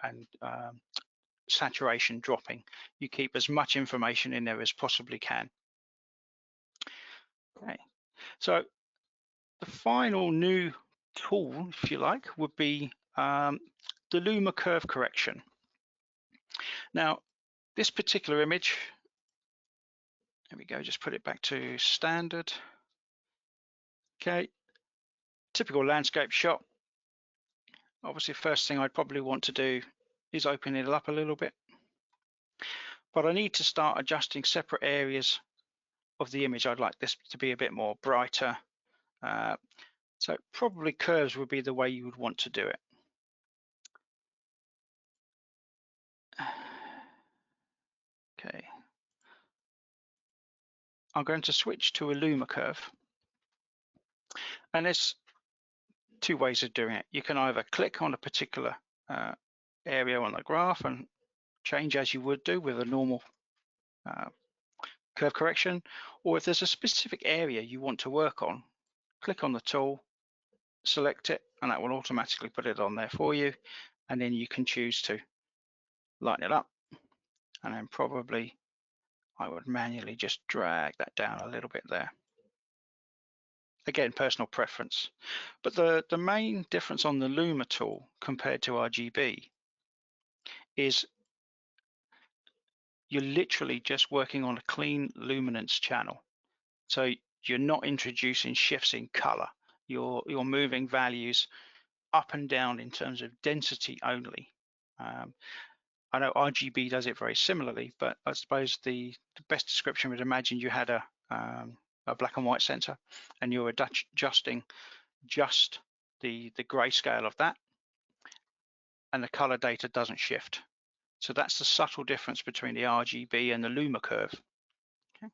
saturation dropping. You keep as much information in there as possibly can. Okay, so the final new tool, if you like, would be the Luma Curve correction. Now, this particular image, there we go, just put it back to standard. Okay, typical landscape shot. Obviously, first thing I'd probably want to do is open it up a little bit. But I need to start adjusting separate areas of the image. I'd like this to be a bit more brighter. So probably curves would be the way you would want to do it. Okay. I'm going to switch to a Luma Curve. And there's two ways of doing it. You can either click on a particular area on the graph and change as you would do with a normal curve correction, or if there's a specific area you want to work on, click on the tool, select it, and that will automatically put it on there for you. And then you can choose to lighten it up, and then probably I would manually just drag that down a little bit there. Again, personal preference. But the main difference on the Luma tool compared to RGB is you're literally just working on a clean luminance channel. So you're not introducing shifts in color. You're moving values up and down in terms of density only. I know RGB does it very similarly, but I suppose the best description would imagine you had a black and white sensor, and you're adjusting just the grayscale of that, and the color data doesn't shift. So that's the subtle difference between the RGB and the Luma Curve. Okay.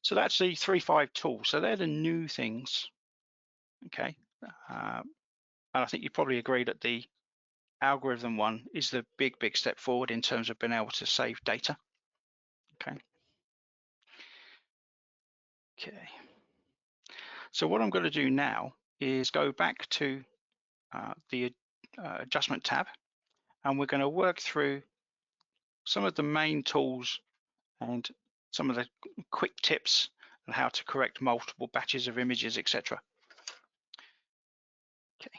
So that's the 3.5 tool. So they're the new things. Okay. And I think you probably agree that the algorithm one is the big step forward in terms of being able to save data. Okay. Okay. So what I'm going to do now is go back to the adjustment tab, and we're going to work through some of the main tools and some of the quick tips on how to correct multiple batches of images, etc. Okay.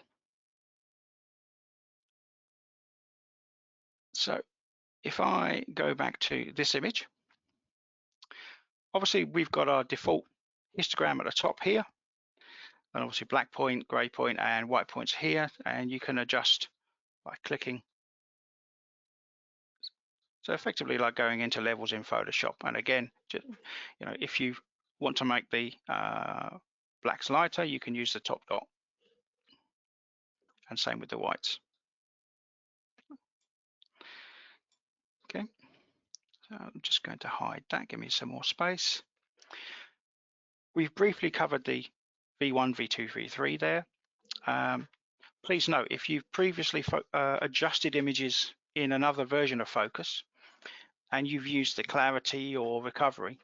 So if I go back to this image, obviously we've got our default histogram at the top here, and obviously black point, gray point, and white points here, and you can adjust by clicking. So effectively like going into levels in Photoshop. And again, just, if you want to make the blacks lighter, you can use the top dot, and same with the whites. Okay, so I'm just going to hide that, give me some more space. We've briefly covered the V1, V2, V3 there. Please note, if you've previously adjusted images in another version of Phocus, and you've used the clarity or recovery,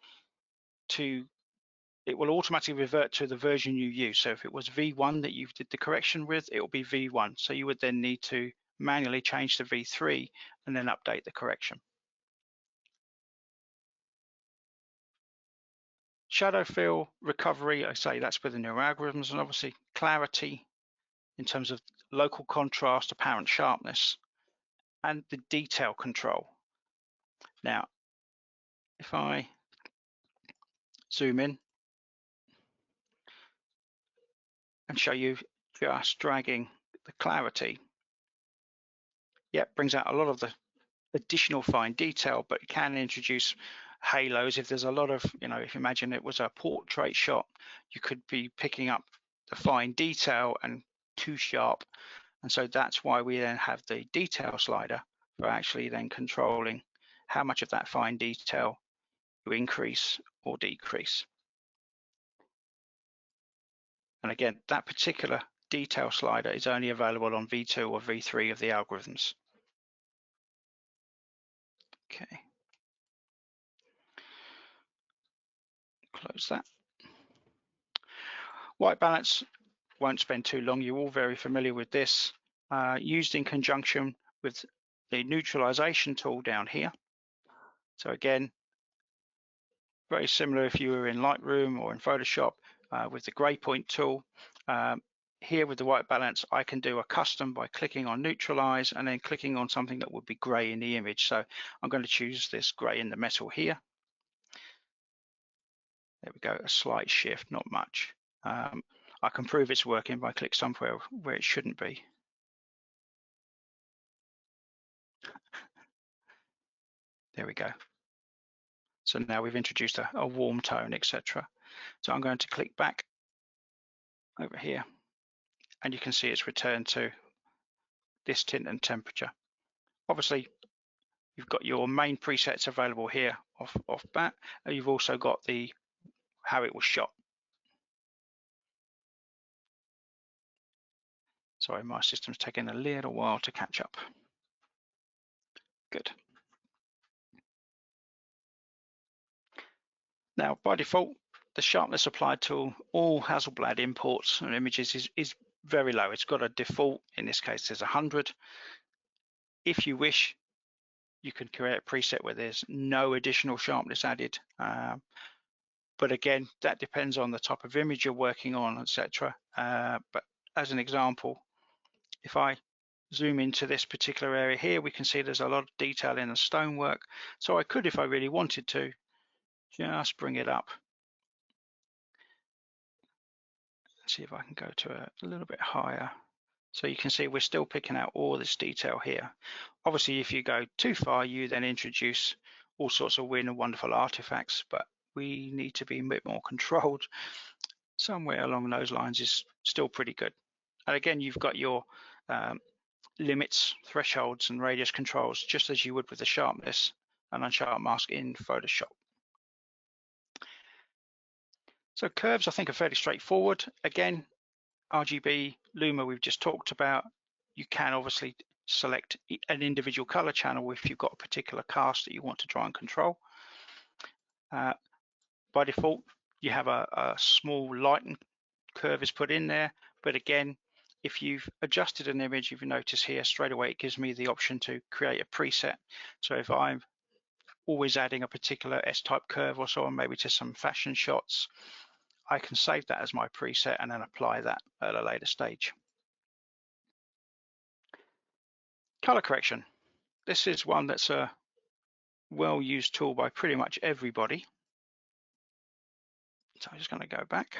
it will automatically revert to the version you use. So if it was V1 that you did the correction with, it will be V1. So you would then need to manually change to V3 and then update the correction. Shadow fill recovery, I say that's with the new algorithms, and obviously clarity in terms of local contrast, apparent sharpness, and the detail control. Now, if I zoom in and show you just dragging the clarity, yep, brings out a lot of the additional fine detail, but can introduce halos. If there's a lot of, if you imagine it was a portrait shot, you could be picking up the fine detail and too sharp. And so that's why we then have the detail slider for actually then controlling how much of that fine detail you increase or decrease. And again, that particular detail slider is only available on V2 or V3 of the algorithms. Okay. Close that. White balance, won't spend too long. You're all very familiar with this. Used in conjunction with the neutralization tool down here. So again, very similar if you were in Lightroom or in Photoshop with the gray point tool. Here with the white balance, I can do a custom by clicking on neutralize and then clicking on something that would be gray in the image. So I'm going to choose this gray in the metal here. There we go, a slight shift, not much. I can prove it's working by click somewhere where it shouldn't be. There we go. So now we've introduced a warm tone, etc. So I'm going to click back over here, and you can see it's returned to this tint and temperature. Obviously, you've got your main presets available here off bat, and you've also got the how it was shot. Sorry, my system's taking a little while to catch up. Good. Now, by default, the sharpness applied tool, all Hasselblad imports and images is very low. It's got a default, in this case, there's 100. If you wish, you can create a preset where there's no additional sharpness added. But again, that depends on the type of image you're working on, etc. But as an example, if I zoom into this particular area here, we can see there's a lot of detail in the stonework. So I could, if I really wanted to, just bring it up. See if I can go to a little bit higher. So you can see we're still picking out all this detail here. Obviously, if you go too far, you then introduce all sorts of weird and wonderful artifacts, but we need to be a bit more controlled. Somewhere along those lines is still pretty good. And again, you've got your limits, thresholds, and radius controls, just as you would with the sharpness and unsharp mask in Photoshop. So curves, I think, are fairly straightforward. Again, RGB, Luma, we've just talked about. You can obviously select an individual color channel if you've got a particular cast that you want to try and control. By default, you have a small lighten curve is put in there, but again, if you've adjusted an image, if you notice here straight away, it gives me the option to create a preset. So if I'm always adding a particular S-type curve or so on, maybe to some fashion shots, I can save that as my preset and then apply that at a later stage. Color correction. This is one that's a well-used tool by pretty much everybody. So I'm just going to go back.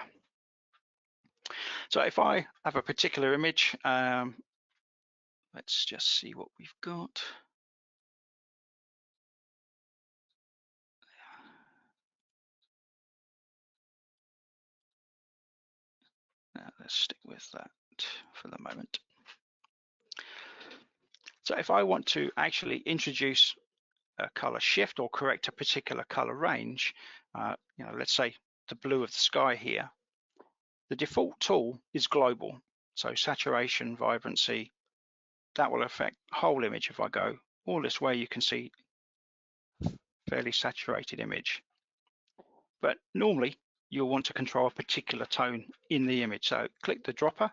So if I have a particular image, let's just see what we've got. Now let's stick with that for the moment. So if I want to actually introduce a color shift or correct a particular color range, let's say the blue of the sky here, the default tool is global. So saturation, vibrancy, that will affect the whole image. If I go all this way, you can see fairly saturated image. But normally you'll want to control a particular tone in the image. So click the dropper,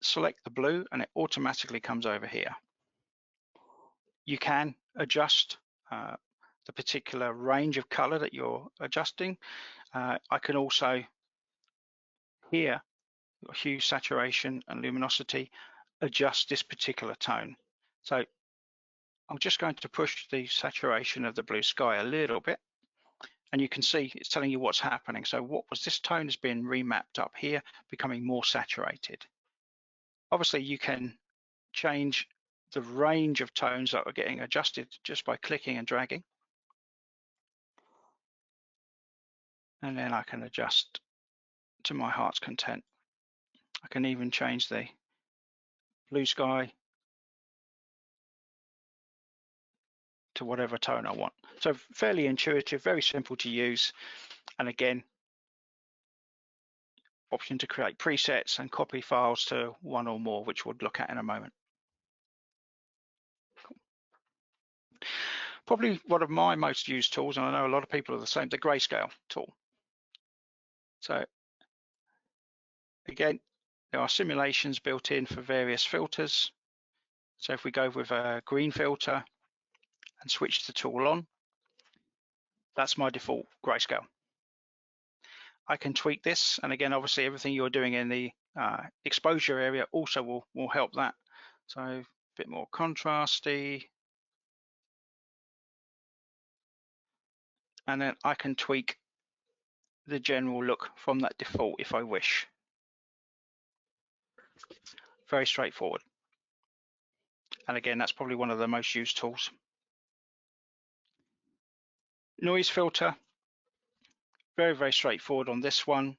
select the blue, and it automatically comes over here. You can adjust the particular range of color that you're adjusting. I can also here, hue, saturation, and luminosity, adjust this particular tone. So I'm just going to push the saturation of the blue sky a little bit, and you can see it's telling you what's happening. So what was this tone has been remapped up here, becoming more saturated. Obviously, you can change the range of tones that are getting adjusted just by clicking and dragging. And then I can adjust to my heart's content. I can even change the blue sky to whatever tone I want. So fairly intuitive, very simple to use. And again, option to create presets and copy files to one or more, which we'll look at in a moment. Probably one of my most used tools, and I know a lot of people are the same, the grayscale tool. So again, there are simulations built in for various filters. So if we go with a green filter and switch the tool on, that's my default grayscale. I can tweak this, and again, obviously everything you're doing in the exposure area also will help that. So a bit more contrasty. And then I can tweak the general look from that default if I wish. Very straightforward. And again, that's probably one of the most used tools. Noise filter, very, very straightforward on this one.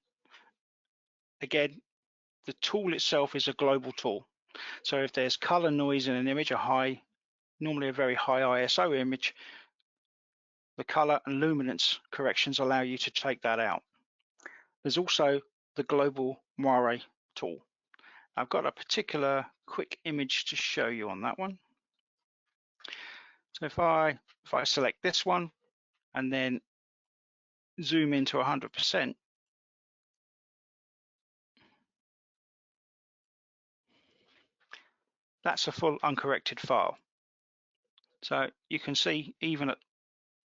Again, the tool itself is a global tool. So if there's color noise in an image, normally a very high ISO image, the color and luminance corrections allow you to take that out. There's also the global moiré tool. I've got a particular quick image to show you on that one. So if I select this one and then zoom into 100%, that's a full uncorrected file. So you can see even at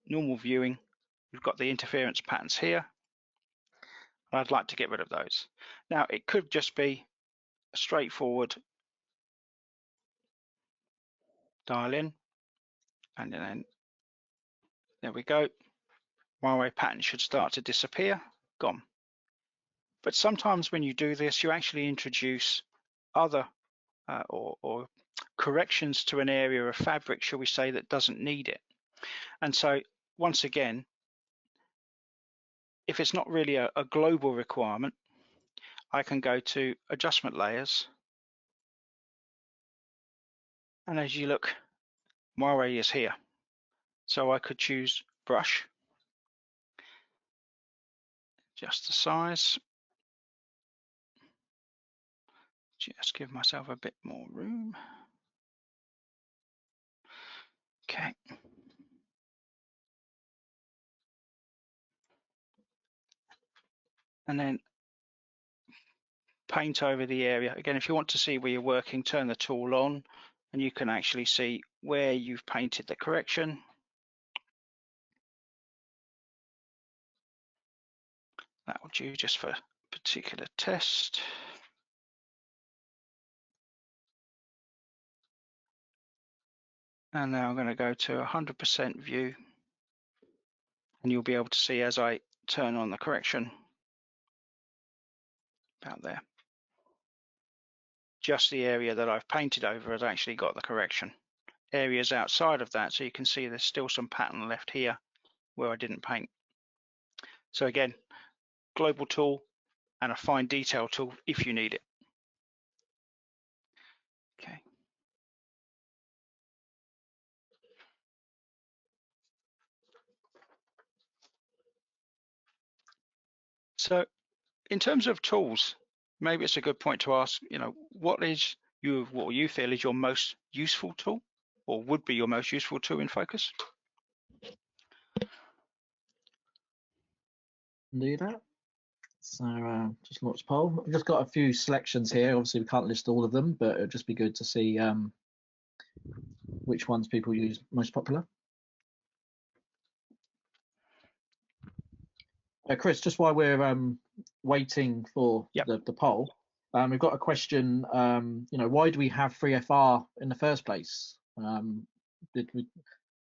normal viewing, we've got the interference patterns here. And I'd like to get rid of those. Now it could just be a straightforward dial in, and then there we go. Moiré pattern should start to disappear, gone. But sometimes when you do this, you actually introduce other or corrections to an area of fabric, shall we say, that doesn't need it. And so once again, if it's not really a global requirement, I can go to adjustment layers. And as you look, moiré is here. So I could choose brush, just the size, just give myself a bit more room. Okay. And then paint over the area. Again, if you want to see where you're working, turn the tool on and you can actually see where you've painted the correction. That will do just for a particular test. And now I'm going to go to 100% view, and you'll be able to see as I turn on the correction, about there. Just the area that I've painted over has actually got the correction. Areas outside of that, so you can see there's still some pattern left here where I didn't paint. So again, global tool and a fine detail tool if you need it. Okay. So in terms of tools, maybe it's a good point to ask, what you feel is your most useful tool, or would be your most useful tool in Phocus? Do that. So just launch poll. I've just got a few selections here. Obviously, we can't list all of them, but it'd just be good to see which ones people use most popular. Chris, just while we're waiting for the poll, we've got a question. Why do we have 3FR in the first place?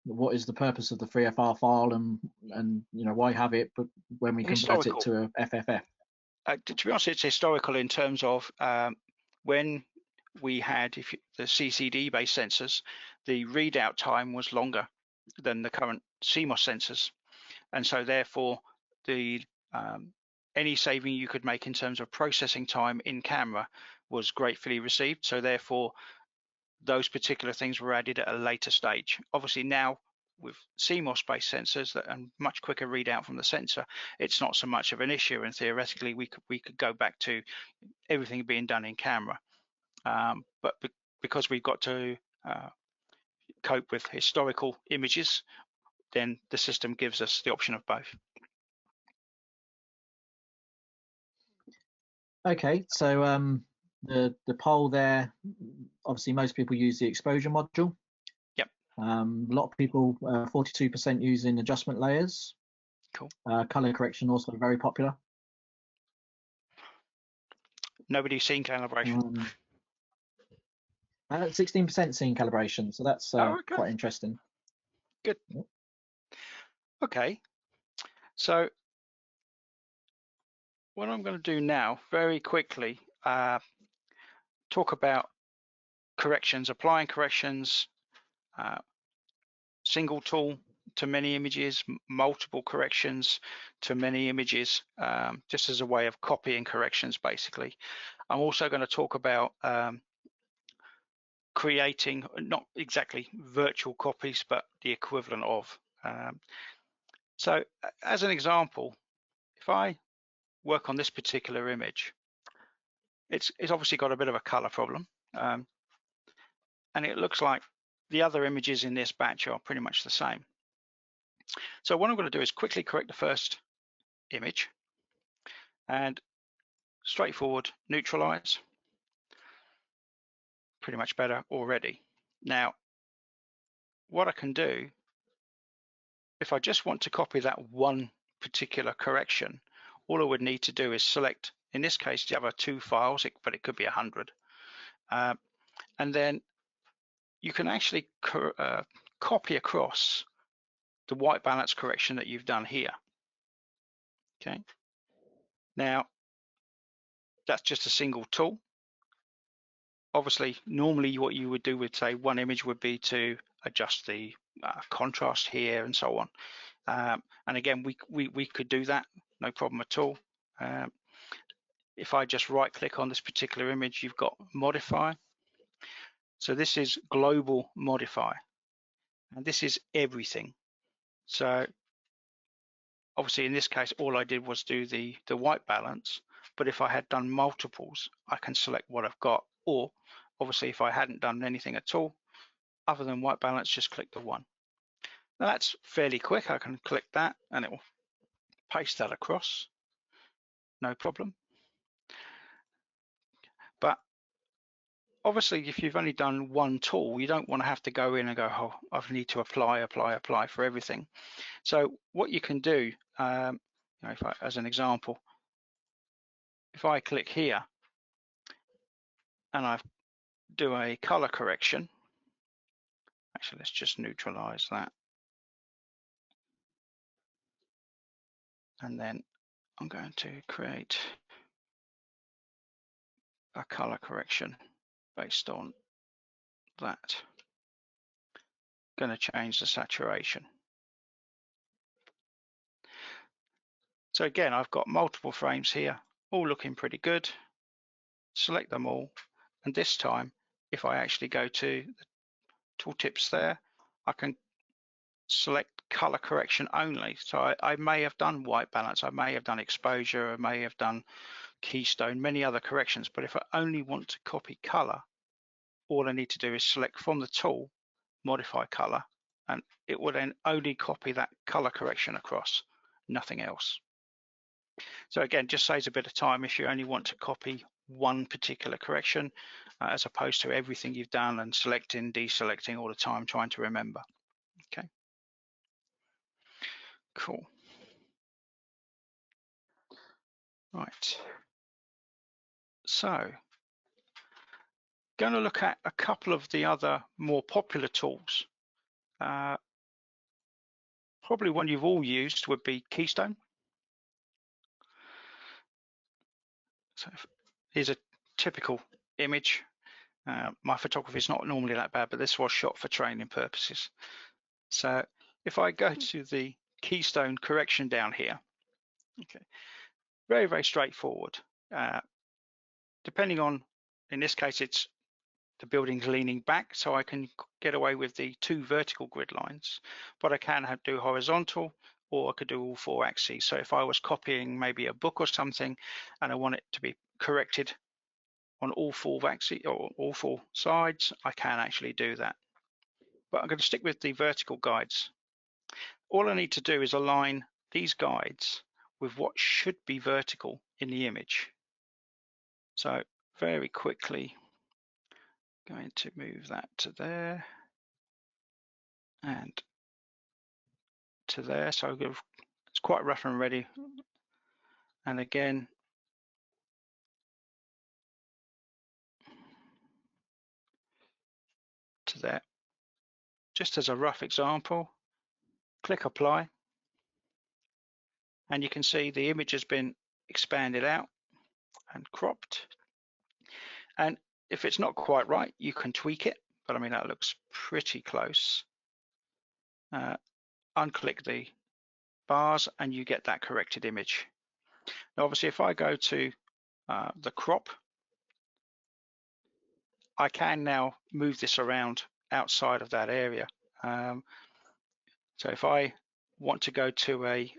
What is the purpose of the 3FR file, and why have it? But when we convert it to a FFF, to be honest, it's historical in terms of when we had the CCD-based sensors, the readout time was longer than the current CMOS sensors, and so therefore the any saving you could make in terms of processing time in camera was gratefully received. So therefore those particular things were added at a later stage. Obviously now with CMOS-based sensors and much quicker readout from the sensor, it's not so much of an issue, and theoretically we could go back to everything being done in camera. But because we've got to cope with historical images, then the system gives us the option of both. Okay, so the poll there, obviously most people use the exposure module. Yep. A lot of people, 42% using adjustment layers. Cool. Color correction also very popular. Nobody's seen calibration. 16% seen calibration, so that's quite interesting. Good. Yep. Okay, so what I'm going to do now, very quickly, talk about corrections, applying corrections, single tool to many images, multiple corrections to many images, just as a way of copying corrections, basically. I'm also going to talk about creating, not exactly virtual copies, but the equivalent of. So as an example, if I work on this particular image, it's obviously got a bit of a color problem, and it looks like the other images in this batch are pretty much the same. So what I'm going to do is quickly correct the first image and straightforward neutralize. Pretty much better already. Now what I can do, if I just want to copy that one particular correction, all I would need to do is select, in this case, the other two files, but it could be 100. And then you can actually copy across the white balance correction that you've done here. Okay. Now, that's just a single tool. Obviously, normally what you would do with, say, one image would be to adjust the contrast here and so on. And again, we could do that, no problem at all. If I just right click on this particular image, you've got modify. So this is global modify, and this is everything. So obviously in this case, all I did was do the white balance, but if I had done multiples, I can select what I've got, or obviously if I hadn't done anything at all, other than white balance, just click the one. Now that's fairly quick. I can click that and it will paste that across, no problem. But obviously, if you've only done one tool, you don't want to have to go in and go, oh, I need to apply for everything. So what you can do, if I, as an example, if I click here and I do a color correction, actually, let's just neutralize that. And then I'm going to create a color correction based on that. Going to change the saturation. So again, I've got multiple frames here, all looking pretty good. Select them all, and this time, if I actually go to the tooltips there, I can select color correction only. So I may have done white balance, I may have done exposure, I may have done keystone, many other corrections, but if I only want to copy color, all I need to do is select from the tool, modify color, and it will then only copy that color correction across, nothing else. So again, just saves a bit of time if you only want to copy one particular correction, as opposed to everything you've done and selecting, deselecting all the time, trying to remember. Okay, cool. Right, so going to look at a couple of the other more popular tools. Probably one you've all used would be Keystone. So here's a typical image. My photography is not normally that bad, but this was shot for training purposes. So if I go to the Keystone correction down here, okay, very, very straightforward. Depending on, in this case, it's the building's leaning back, so I can get away with the 2 vertical grid lines, but I can do horizontal, or I could do all 4 axes. So if I was copying maybe a book or something, and I want it to be corrected on all 4 axes or all 4 sides, I can actually do that. But I'm going to stick with the vertical guides. All I need to do is align these guides with what should be vertical in the image. So very quickly, going to move that to there and to there. So it's quite rough and ready. And again, to there. Just as a rough example, click apply. And you can see the image has been expanded out and cropped. And if it's not quite right, you can tweak it. But I mean, that looks pretty close. Unclick the bars and you get that corrected image. Now, obviously, if I go to the crop, I can now move this around outside of that area. So if I want to go to a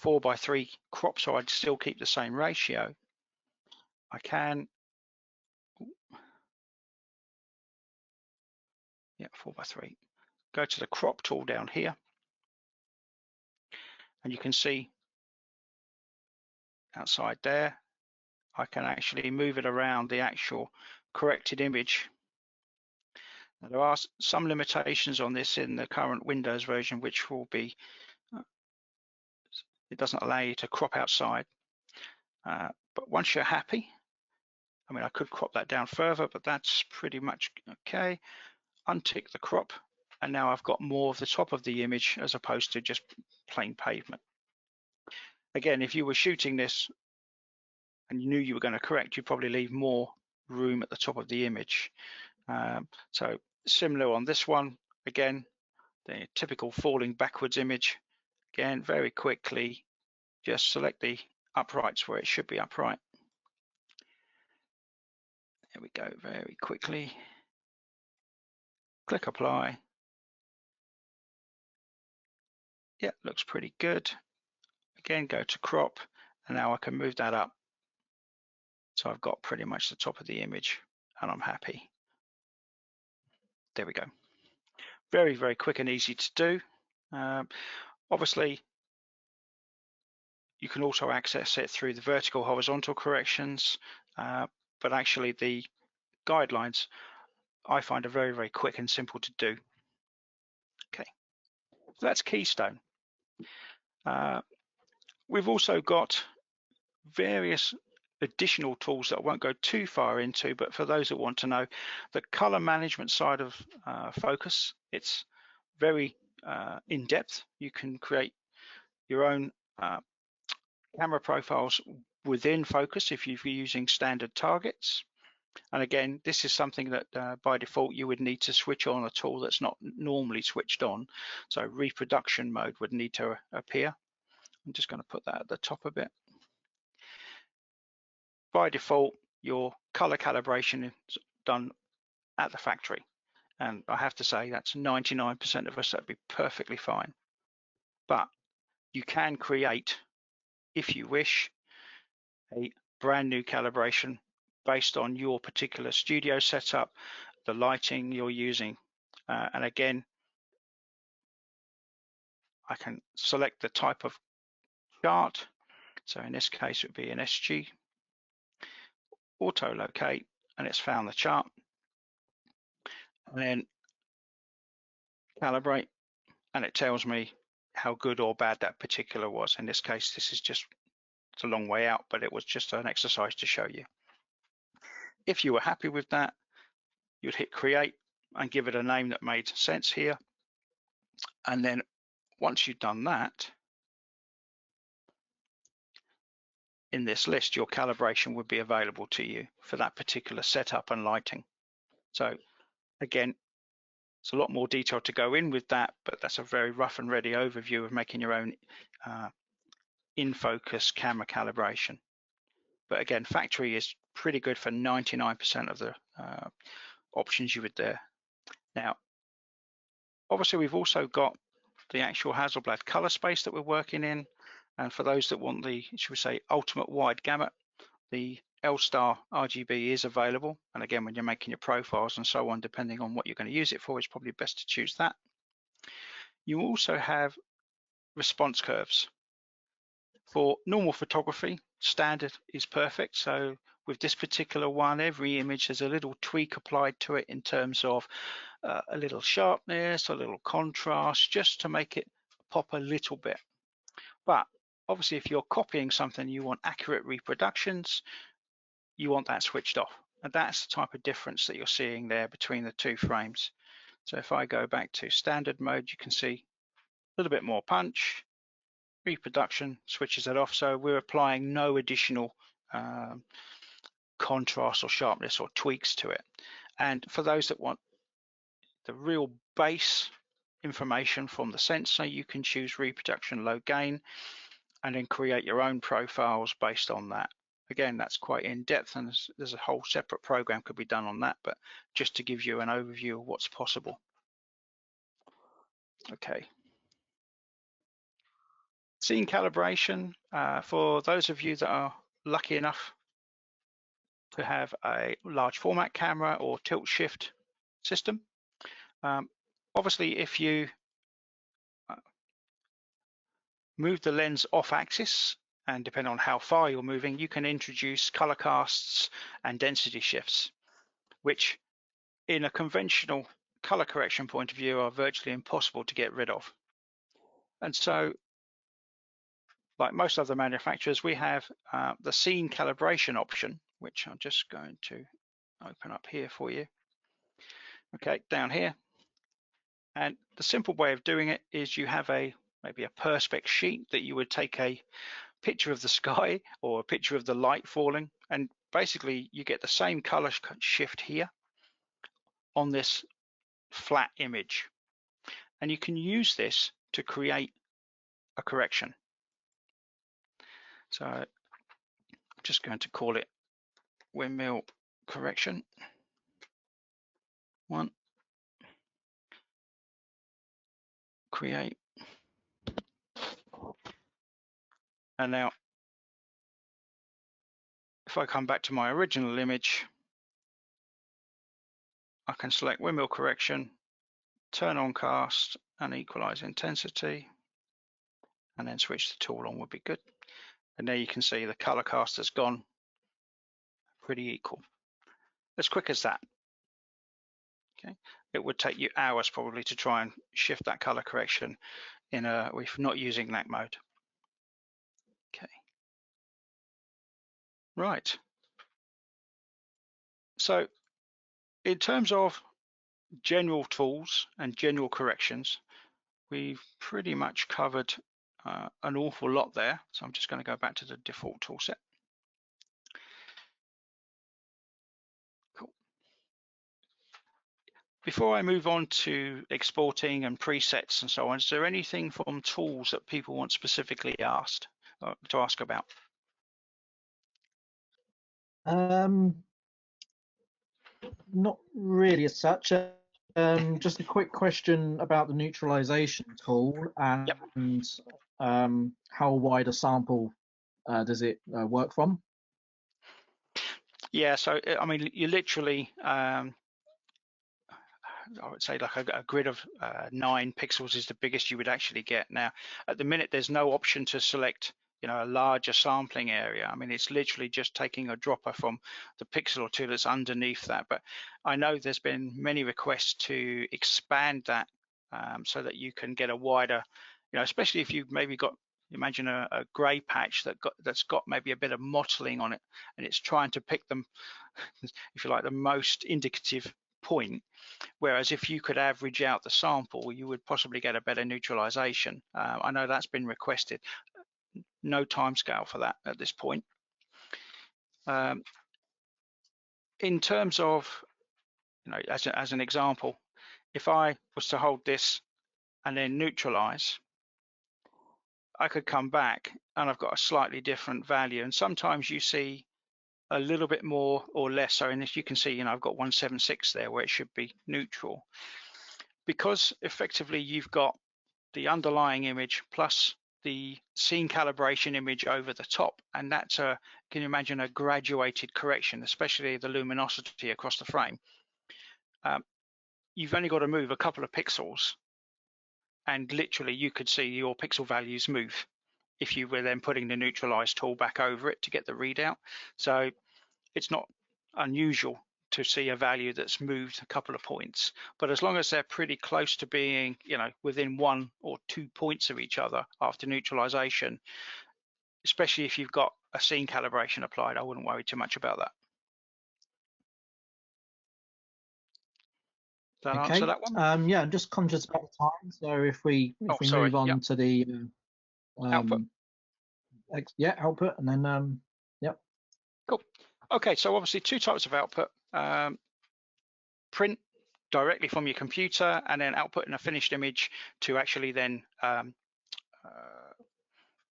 4:3 crop, so I'd still keep the same ratio, I can, 4:3. Go to the crop tool down here, and you can see outside there, I can actually move it around the actual corrected image. Now, there are some limitations on this in the current Windows version, which will be, it doesn't allow you to crop outside. But once you're happy, I mean, I could crop that down further, but that's pretty much okay. untick the crop, and now I've got more of the top of the image as opposed to just plain pavement. Again, if you were shooting this and you knew you were going to correct, you'd probably leave more room at the top of the image. So similar on this one, again, the typical falling backwards image. Again, very quickly, just select the uprights where it should be upright. There we go, very quickly. Click apply. Yeah, looks pretty good. Again, go to crop, and now I can move that up. So I've got pretty much the top of the image, and I'm happy. There we go. Very, very quick and easy to do. Obviously, you can also access it through the vertical horizontal corrections, but actually the guidelines I find are very, very quick and simple to do. Okay, so that's Keystone. We've also got various additional tools that I won't go too far into, but for those that want to know, the color management side of Phocus, it's very in depth. You can create your own camera profiles within Phocus if you're using standard targets. And again, this is something that by default you would need to switch on a tool that's not normally switched on. So reproduction mode would need to appear. I'm just going to put that at the top a bit. By default, your color calibration is done at the factory. And I have to say that's 99% of us, that'd be perfectly fine. But you can create, if you wish, a brand new calibration based on your particular studio setup, the lighting you're using. And again, I can select the type of chart. So in this case, it would be an SG. Auto locate, and it's found the chart. And then calibrate, and it tells me how good or bad that particular was. In this case, this is just, it's a long way out, but it was just an exercise to show you. If you were happy with that, you'd hit create and give it a name that made sense here. And then once you've done that, in this list, your calibration would be available to you for that particular setup and lighting. So again, it's a lot more detail to go in with that, but that's a very rough and ready overview of making your own in Phocus camera calibration. But again, factory is pretty good for 99% of the options you would there. Now, obviously, we've also got the actual Hasselblad color space that we're working in. And for those that want the, should we say, ultimate wide gamut, the L-Star RGB is available. And again, when you're making your profiles and so on, depending on what you're going to use it for, it's probably best to choose that. You also have response curves. For normal photography, standard is perfect. So with this particular one, every image has a little tweak applied to it in terms of a little sharpness, a little contrast, just to make it pop a little bit. But obviously, if you're copying something, you want accurate reproductions, you want that switched off. And that's the type of difference that you're seeing there between the two frames. So if I go back to standard mode, you can see a little bit more punch. Reproduction switches it off. So we're applying no additional contrast or sharpness or tweaks to it. And for those that want the real base information from the sensor, you can choose reproduction low gain and then create your own profiles based on that. Again, that's quite in depth, and there's a whole separate program could be done on that, but just to give you an overview of what's possible. Okay. Scene calibration, for those of you that are lucky enough to have a large format camera or tilt shift system. Obviously, if you move the lens off axis, and depending on how far you're moving, you can introduce color casts and density shifts, which in a conventional color correction point of view are virtually impossible to get rid of. And so, like most other manufacturers, we have the scene calibration option, which I'm just going to open up here for you. Okay, down here. And the simple way of doing it is you have maybe a perspex sheet that you would take a picture of the sky or a picture of the light falling, and basically you get the same color shift here on this flat image, and you can use this to create a correction. So I'm just going to call it windmill correction 1, create. And now if I come back to my original image, I can select windmill correction, turn on cast and equalize intensity, and then switch the tool on would be good. And there you can see the color cast has gone pretty equal. As quick as that. Okay, it would take you hours probably to try and shift that color correction if not using NAC mode. Okay, right. So in terms of general tools and general corrections, we've pretty much covered an awful lot there. So I'm just going to go back to the default tool set. Cool. Before I move on to exporting and presets and so on, is there anything from tools that people want specifically asked to ask about? Not really as such. Just a quick question about the neutralization tool and yep. How wide a sample does it work from? Yeah, so I mean, you literally, I would say like a grid of 9 pixels is the biggest you would actually get. Now, at the minute, there's no option to select, you know, a larger sampling area. I mean, it's literally just taking a dropper from the pixel or two that's underneath that. But I know there's been many requests to expand that so that you can get a wider, you know, especially if you've maybe got, imagine a gray patch that's got maybe a bit of mottling on it, and it's trying to pick them, if you like, the most indicative point. Whereas if you could average out the sample, you would possibly get a better neutralization. I know that's been requested. No timescale for that at this point. In terms of, you know, as an example, if I was to hold this and then neutralize, I could come back and I've got a slightly different value. And sometimes you see a little bit more or less. So, and as you can see, you know, I've got 176 there where it should be neutral. Because effectively you've got the underlying image plus the scene calibration image over the top, and that's a, can you imagine, a graduated correction, especially the luminosity across the frame. You've only got to move a couple of pixels and literally you could see your pixel values move if you were then putting the neutralize tool back over it to get the readout. So it's not unusual to see a value that's moved a couple of points, but as long as they're pretty close to being, you know, within 1 or 2 points of each other after neutralization, especially if you've got a scene calibration applied, I wouldn't worry too much about that. Does that answer that one? Yeah, I'm just conscious about the time, so if we move on to the output. Yeah, output, and then yep. Cool. Okay, so obviously 2 types of output: print directly from your computer, and then output in a finished image to actually then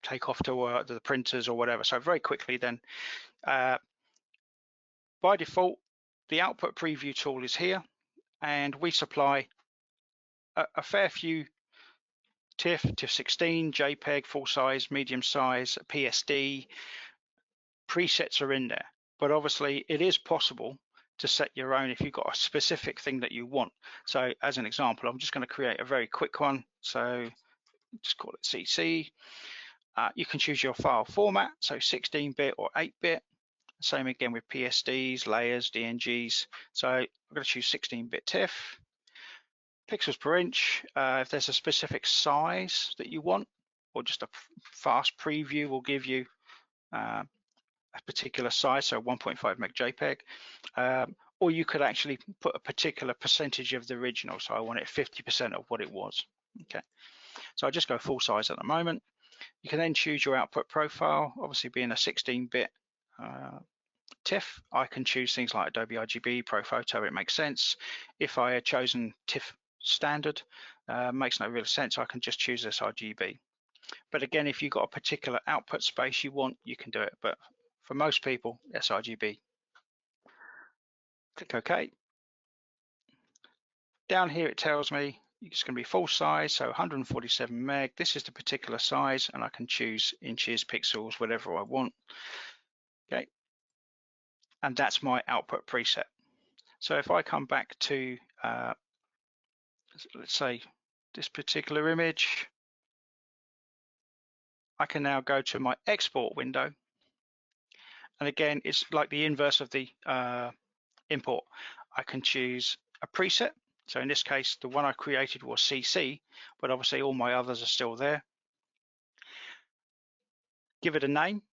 take off to the printers or whatever. So very quickly then, by default, the output preview tool is here, and we supply a fair few TIFF, TIFF16, JPEG, full size, medium size, PSD. Presets are in there, but obviously it is possible to set your own if you've got a specific thing that you want. So as an example, I'm just going to create a very quick one. So just call it CC. You can choose your file format, so 16-bit or 8-bit. Same again with PSDs, layers, DNGs. So I'm going to choose 16-bit TIFF. Pixels per inch. If there's a specific size that you want, or just a fast preview will give you a particular size, so 1.5 meg JPEG, or you could actually put a particular percentage of the original. So I want it 50% of what it was. Okay, so I just go full size at the moment. You can then choose your output profile. Obviously, being a 16-bit TIFF, I can choose things like Adobe RGB, ProPhoto, it makes sense. If I had chosen TIFF standard, makes no real sense, I can just choose this RGB. But again, if you've got a particular output space you want, you can do it. But for most people, sRGB. Click OK. Down here it tells me it's going to be full size, so 147 meg. This is the particular size, and I can choose inches, pixels, whatever I want. Okay, and that's my output preset. So if I come back to, let's say, this particular image, I can now go to my export window. And again, it's like the inverse of the import. I can choose a preset. So in this case, the one I created was CC, but obviously all my others are still there. Give it a name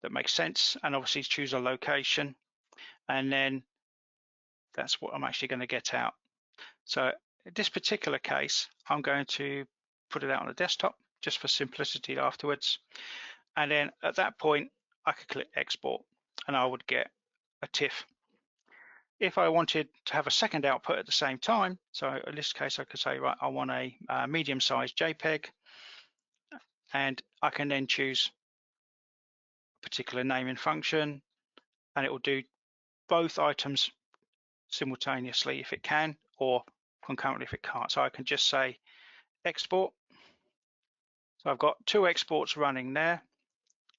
that makes sense, and obviously choose a location, and then that's what I'm actually going to get out. So in this particular case, I'm going to put it out on the desktop just for simplicity afterwards. And then at that point, I could click export and I would get a TIFF. If I wanted to have a second output at the same time, so in this case, I could say, right, I want a medium-sized JPEG, and I can then choose a particular naming function, and it will do both items simultaneously if it can, or concurrently if it can't. So I can just say export. So I've got two exports running there,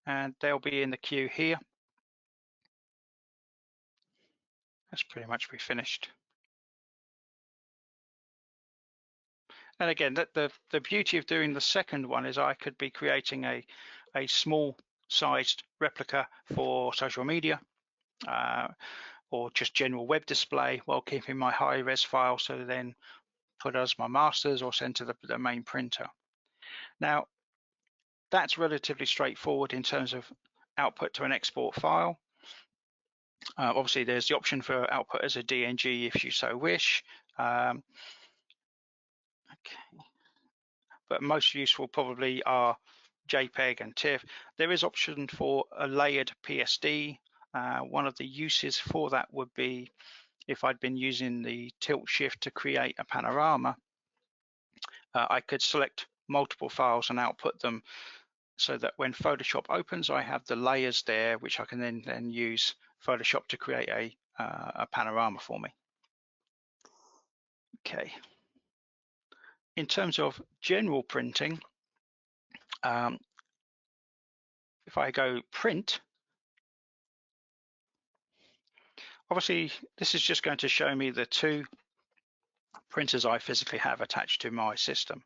and they'll be in the queue here. That's pretty much be finished. And again, the beauty of doing the second one is I could be creating a small sized replica for social media or just general web display while keeping my high res file, so then put as my masters or send to the main printer. Now, that's relatively straightforward in terms of output to an export file. Obviously, there's the option for output as a DNG if you so wish. Okay. But most useful probably are JPEG and TIFF. There is option for a layered PSD. One of the uses for that would be if I'd been using the tilt shift to create a panorama, I could select multiple files and output them so that when Photoshop opens, I have the layers there, which I can then use Photoshop to create a panorama for me. Okay. In terms of general printing, if I go print, obviously this is just going to show me the two printers I physically have attached to my system.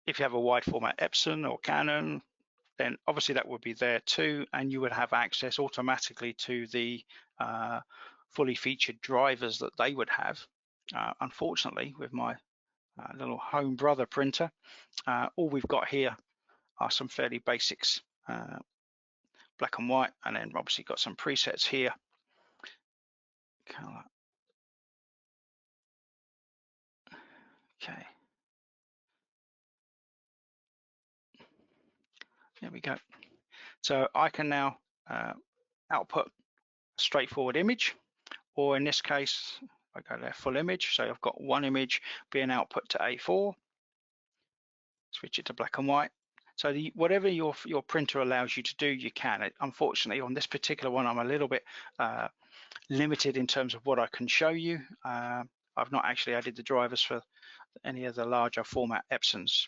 If you have a wide format Epson or Canon, then obviously that would be there too, and you would have access automatically to the fully featured drivers that they would have. Unfortunately, with my little home brother printer, all we've got here are some fairly basics, black and white, and then obviously got some presets here. Color. Okay. There we go. So I can now output a straightforward image, or in this case, I go there full image. So I've got one image being output to A4, switch it to black and white. So whatever your printer allows you to do, you can. Unfortunately, on this particular one, I'm a little bit limited in terms of what I can show you. I've not actually added the drivers for any of the larger format Epsons.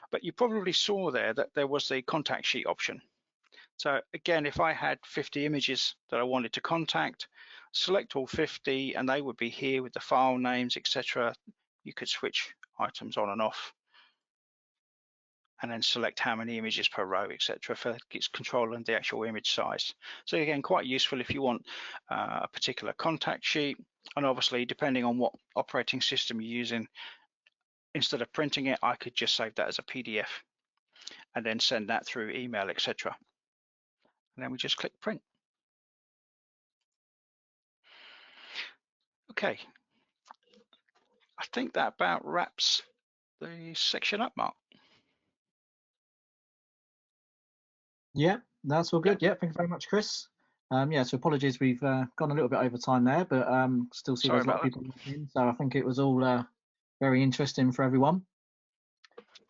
But you probably saw there that there was the contact sheet option. So again, if I had 50 images that I wanted to contact, select all 50 and they would be here with the file names, etc. You could switch items on and off and then select how many images per row, etc. for its control and the actual image size. So again, quite useful if you want a particular contact sheet, and obviously depending on what operating system you're using, instead of printing it, I could just save that as a PDF and then send that through email, etc. And then we just click print. Okay. I think that about wraps the section up, Mark. Yeah, that's all good. Yeah, thank you very much, Chris. Yeah, so apologies, we've gone a little bit over time there, but still see Sorry there's a lot of about people in, so I think it was all very interesting for everyone.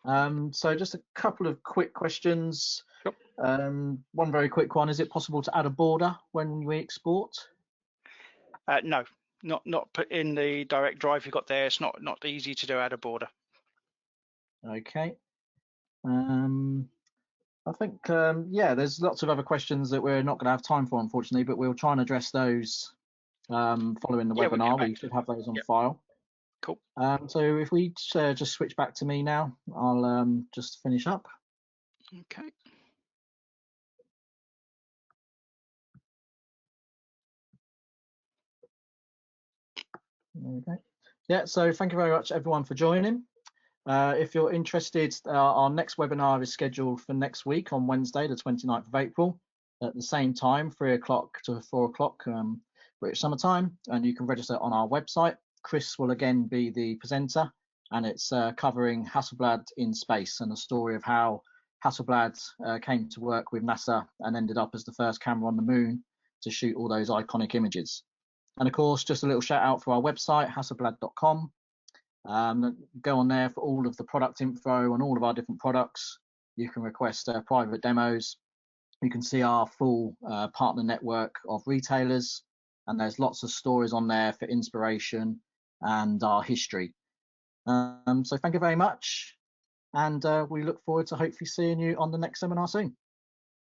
So just a couple of quick questions. Sure. One very quick one: is it possible to add a border when we export? No, not put in the direct drive you've got there. It's not easy to do, add a border. Okay. I think yeah, there's lots of other questions that we're not going to have time for, unfortunately, but we'll try and address those following the Yeah, we'll get webinar. back We to should it. have those on Yep. file. Cool. So if we just switch back to me now, I'll just finish up. Okay. Okay. Yeah, so thank you very much, everyone, for joining. If you're interested, our next webinar is scheduled for next week on Wednesday, the 29th of April, at the same time, 3 o'clock to 4 o'clock British summer time, and you can register on our website. Chris will again be the presenter, and it's covering Hasselblad in space and the story of how Hasselblad came to work with NASA and ended up as the first camera on the moon to shoot all those iconic images. And of course, just a little shout out for our website, hasselblad.com. Go on there for all of the product info on all of our different products. You can request private demos. You can see our full partner network of retailers, and there's lots of stories on there for inspiration and our history. So thank you very much, and we look forward to hopefully seeing you on the next seminar soon.